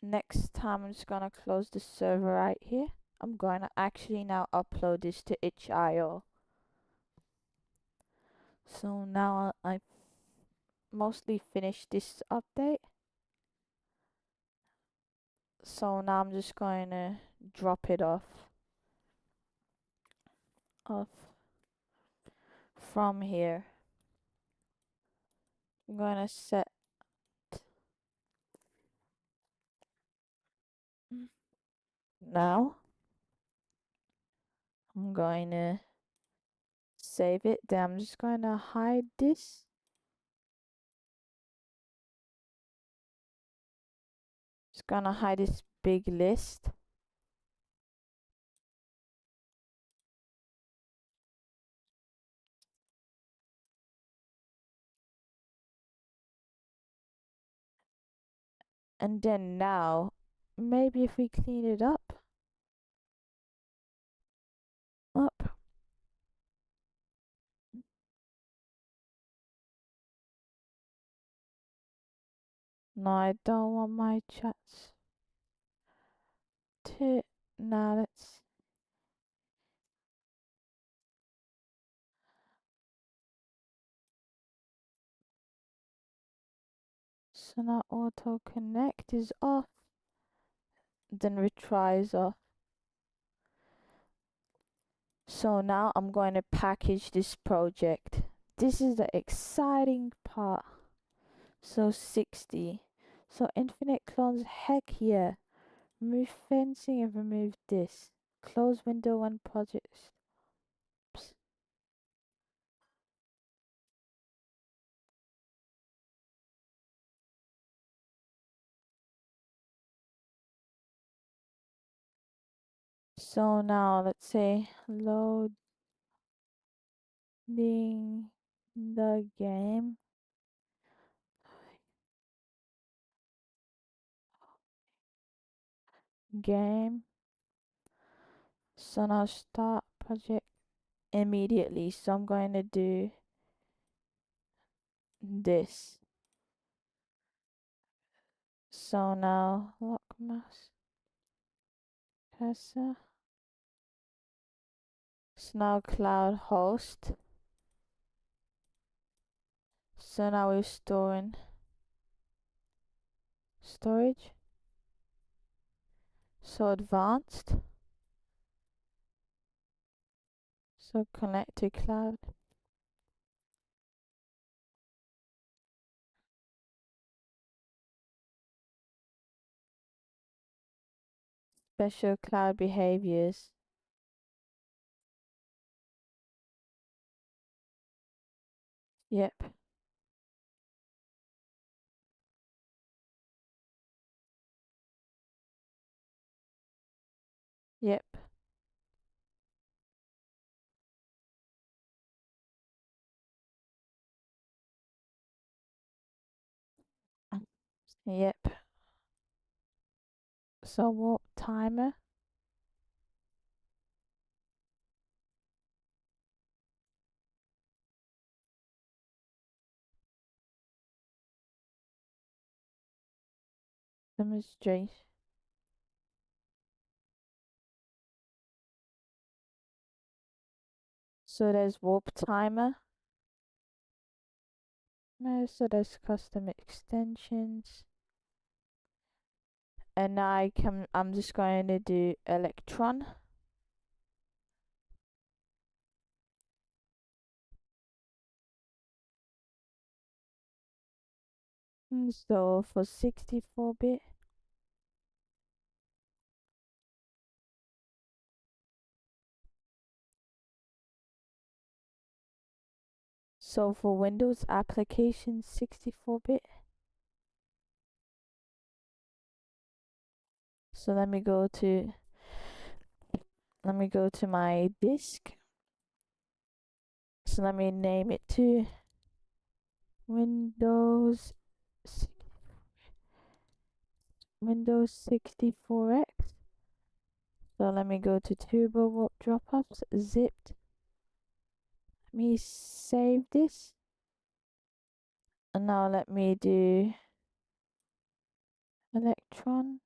next time I'm just gonna close the server right here. I'm gonna actually now upload this to itch.io. So now I mostly finished this update. So now I'm just going to drop it off from here. I'm going to set now. I'm going to save it. Then I'm just going to hide this. just gonna hide this big list. And then now, maybe if we clean it up. No, I don't want my chats to. Now let's. So now auto connect is off. Then retry is off. So now I'm going to package this project. This is the exciting part. So 60. So infinite clones, heck yeah. Remove fencing and remove this. Close window and project. So now let's say loading the game. So now start project immediately. So I'm going to do this. So now lock mouse cursor. So now cloud host. So now we're storing storage. So advanced. So connect to cloud. Special cloud behaviors. Yep. Yep. Yep. So warp timer. Demonstrate. So there's warp timer. So there's custom extensions. And now I'm just going to do electron. So for 64-bit. So for Windows application 64-bit. So let me go to my disk. So let me name it to Windows 64X. So let me go to turbowarp drop-offs, zipped. Let me save this. And now let me do electron.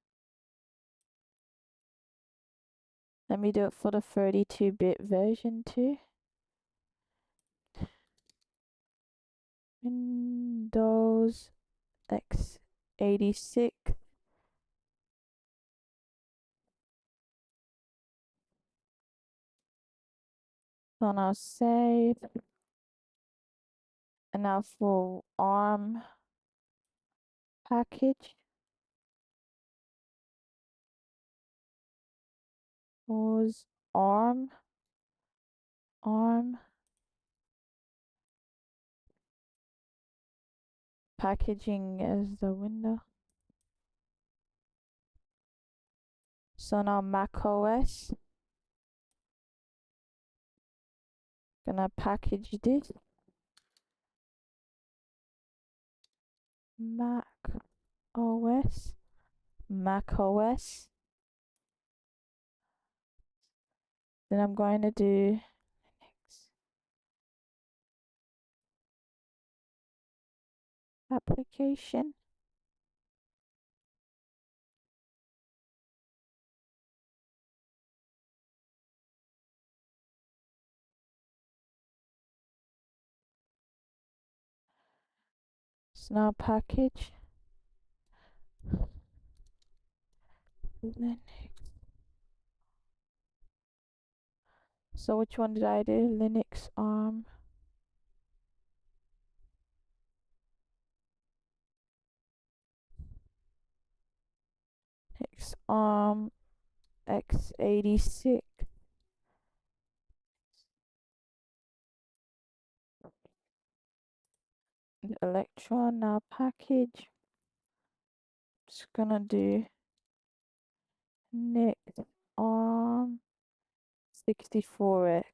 Let me do it for the 32-bit version too. Windows x86. So now save. And now for ARM package. Was ARM packaging as the window. So now Mac OS. Gonna package this. Mac OS. Mac OS. Then I'm going to do Linux application. So now package Linux. So which one did I do? Linux ARM. Linux ARM x86. The Electron now package. Just gonna do Linux ARM 64x.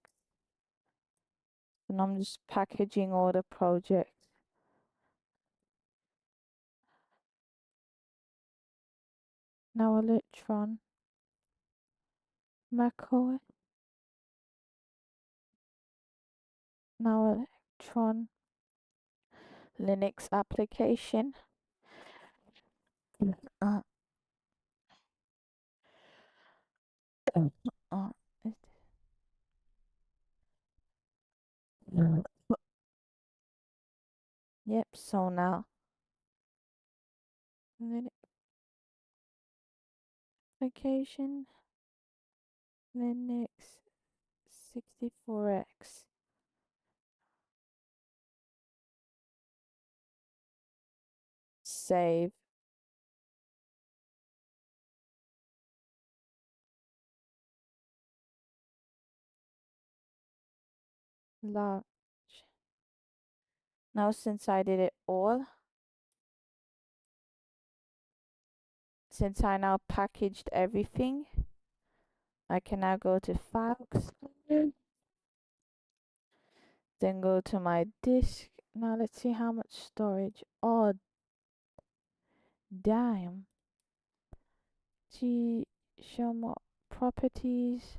And I'm just packaging all the projects. Now Electron macOS. Now Electron Linux application. Uh, uh, yep, so now Linux application Linux 64x. Save. Launch. Now since I did it all, since I now packaged everything, I can now go to File Explorer, then go to my disk. Now let's see how much storage. Oh, damn. Gee, show more properties.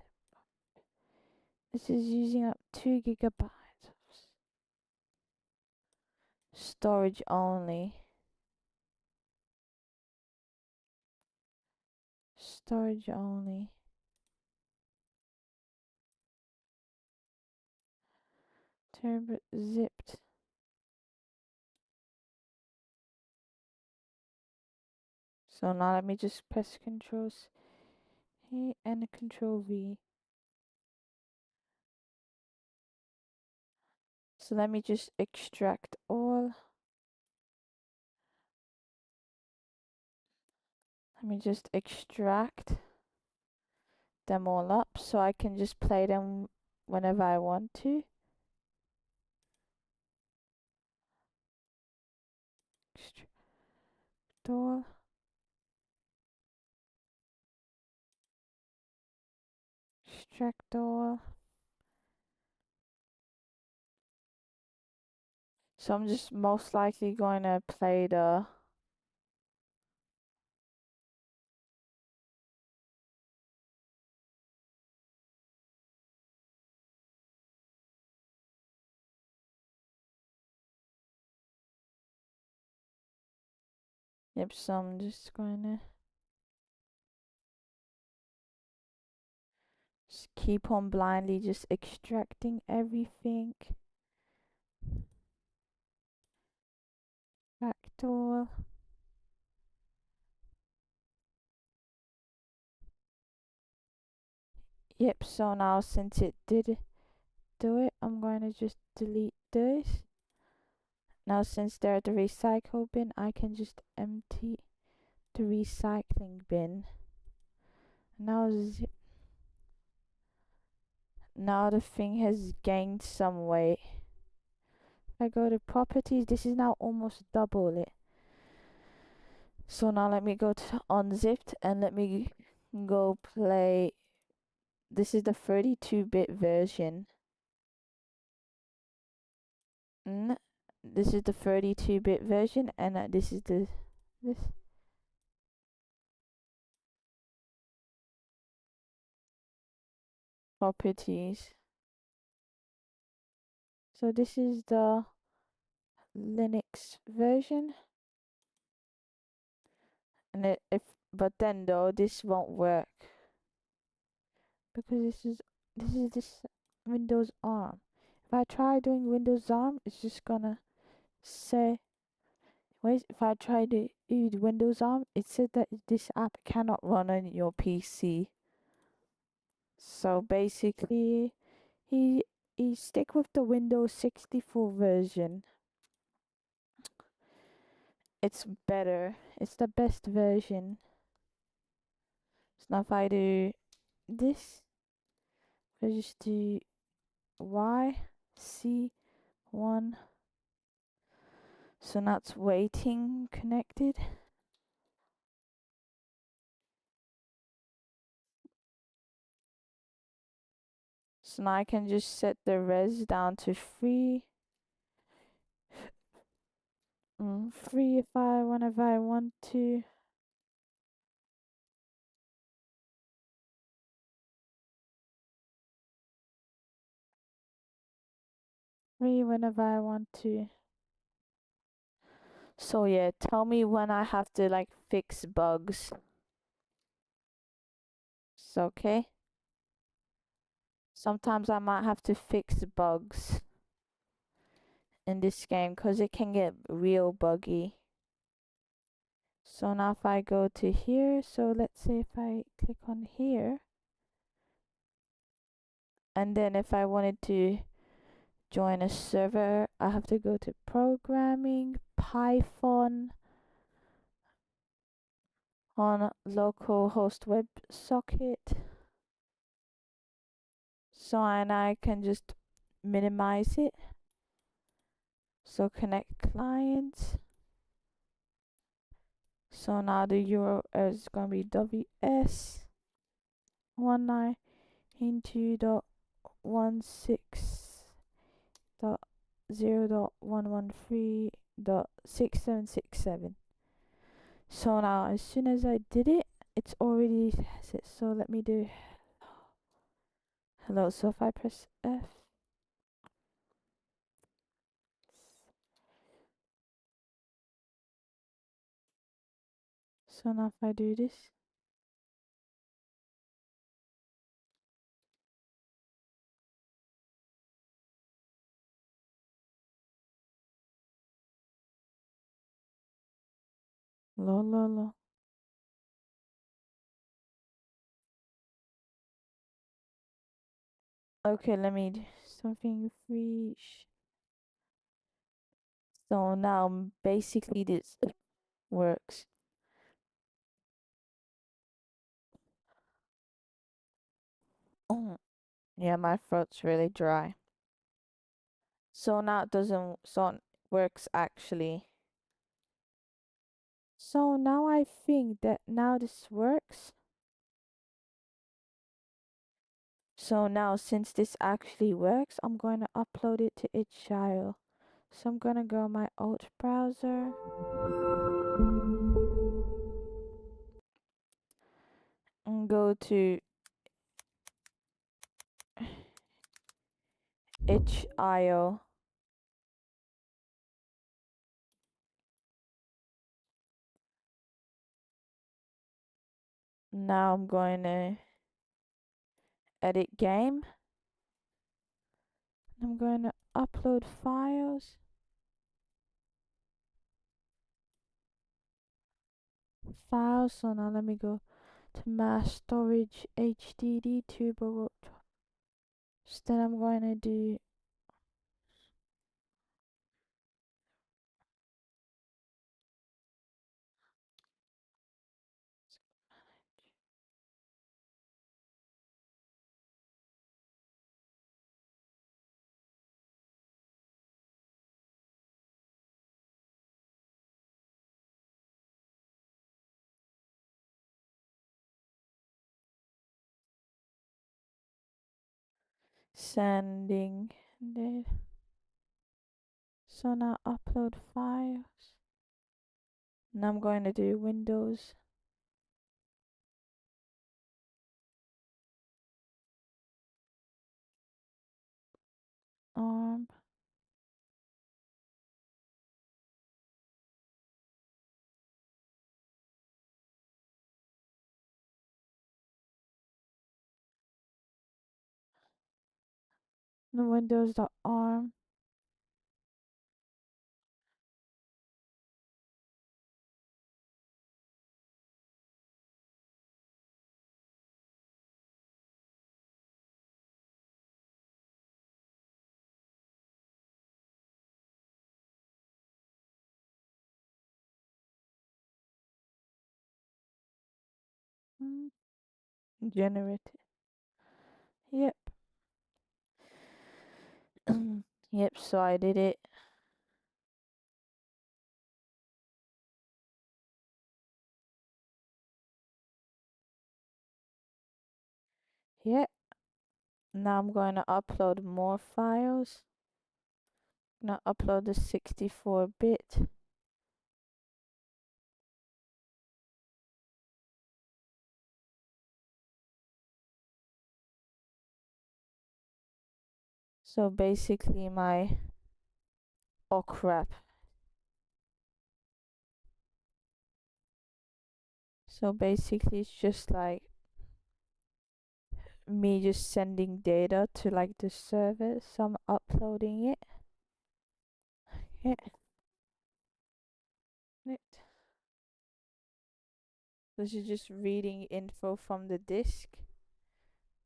This is using up 2 gigabytes. Storage only. Storage only. Turbo zipped. So now let me just press Control C and Control V. So let me just extract all. Let me just extract them all up so I can just play them whenever I want to. Extract all. Extract all. So I'm just most likely going to play the yep, so I'm just going to just keep on blindly just extracting everything. Extract all. Yep, so now since it did do it, I'm going to just delete this. Now since they're at the recycle bin, I can just empty the recycling bin. Now now the thing has gained some weight. If I go to properties, this is now almost double it. So now let me go to unzipped and let me go play. This is the 32-bit version. This is the 32-bit version, and this is this properties. So this is the Linux version, and but then though this won't work because this Windows ARM. If I try doing Windows ARM, it's just gonna say, wait, if I try to use Windows ARM, it said that this app cannot run on your PC. So basically, he stick with the Windows 64 version. It's better. It's the best version. So now if I do this, I just do Y, C, 1. So now it's waiting connected. So now I can just set the res down to 3. 3 whenever I want to. 3 whenever I want to. So yeah, tell me when I have to like fix bugs. So okay. Sometimes I might have to fix bugs in this game because it can get real buggy. So now if I go to here, so let's say if I click on here, and then if I wanted to join a server, I have to go to programming, Python, on localhost WebSocket. So and I can just minimize it. So connect clients. So now the URL is gonna be ws19.162.0.113.6767. So now as soon as I did it, it's already set. So let me do hello. So if I press F, so now if I do this, la. Okay, let me do something free. So now basically this works. Oh, yeah, my throat's really dry. So now it doesn't, so it works actually. So now I think that now this works. So now since this actually works, I'm going to upload it to itch.io. So I'm going to go my alt browser. And go to itch.io. Now I'm going to edit game. I'm going to upload files. So now let me go to mass storage HDD turbowarp. So then I'm going to do Sending data. So now upload files. And I'm going to do Windows. ARM. Windows.arm. Mm, Generate. Yep. Yep, so I did it. Yep. Now I'm going to upload more files. I'm going to upload the 64-bit. So basically oh crap. So basically it's just like me just sending data to like the server. So I'm uploading it. Yeah. It. This is just reading info from the disk.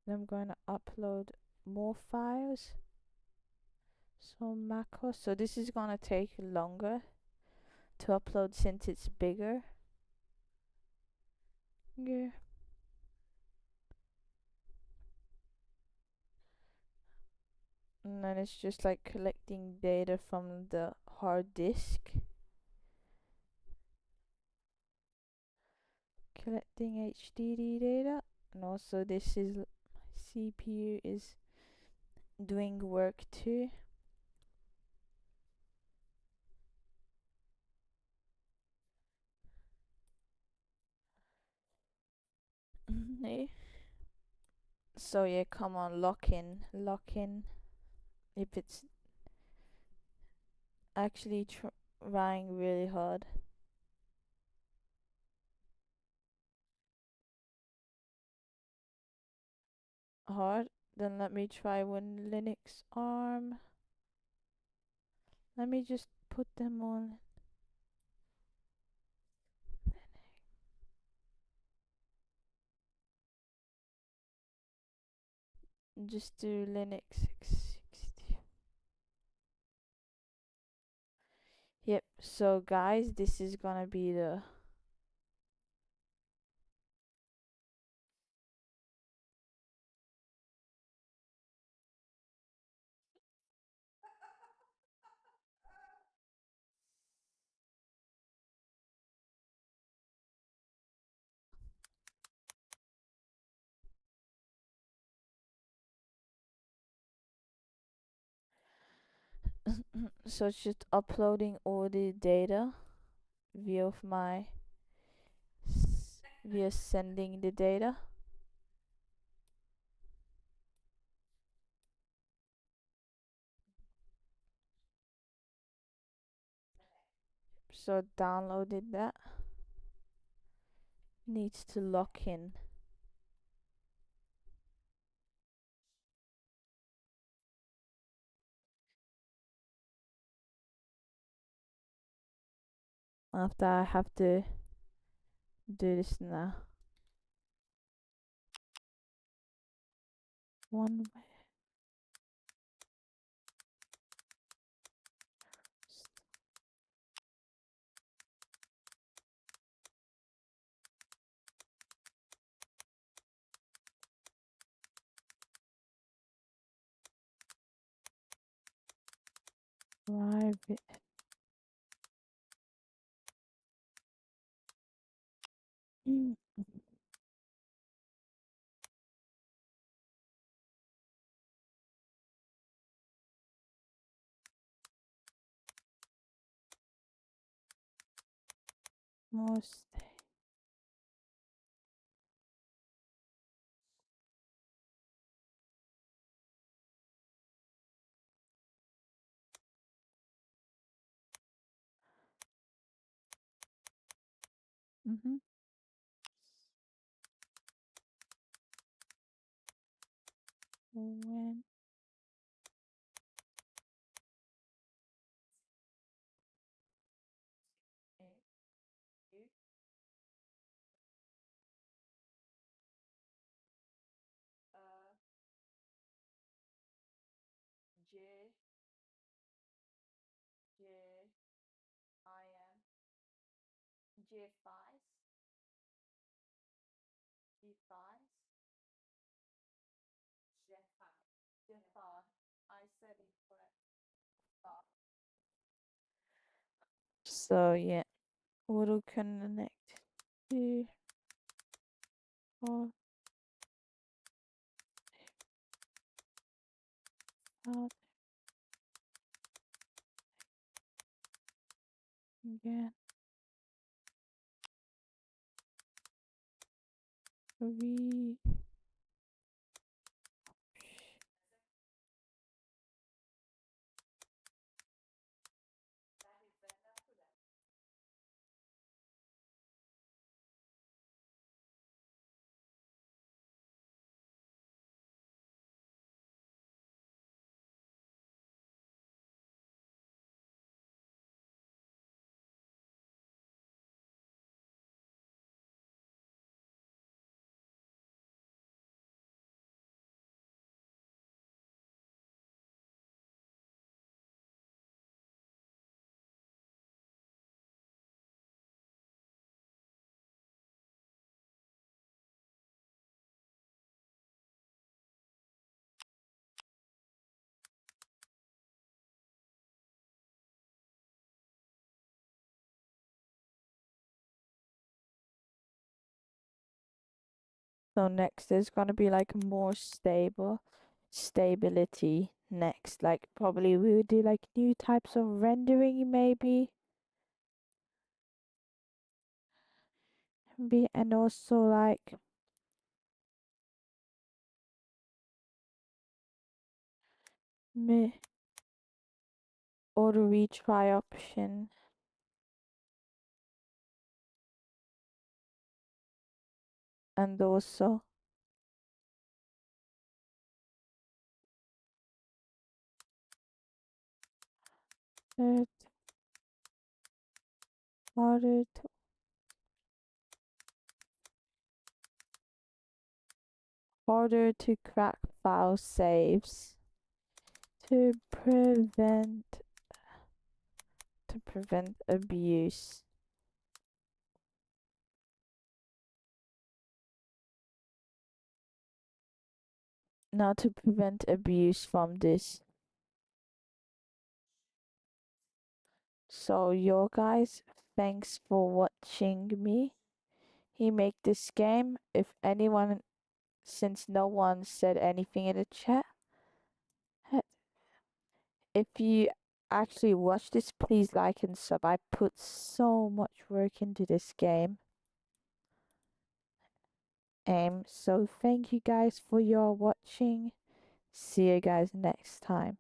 Then I'm going to upload more files. So macros. So this is gonna take longer to upload since it's bigger. Yeah. And then it's just like collecting data from the hard disk. Collecting HDD data. And also this is CPU is doing work too. Yeah. So yeah, come on, lock in. If it's actually trying really hard. Then let me try one Linux ARM. Let me just put them on. Just do Linux 660. Yep, so guys, this is gonna be the so it's just uploading all the data via via sending the data. So downloaded that. Needs to lock in. After I have to do this now. One private. Mm. more stable. Mm-hmm. When J J I M J five G five J five. I said it correct. So yeah, auto connect to or out again. We so next is gonna be like more stability next. Like probably we would do like new types of rendering maybe. Be and also like me auto retry option and also third harder to crack file saves to prevent abuse. Now to prevent abuse from this. So yo guys, thanks for watching me. He make this game. If anyone, since no one said anything in the chat, if you actually watch this, please like and sub. I put so much work into this game. So thank you guys for your watching. See you guys next time.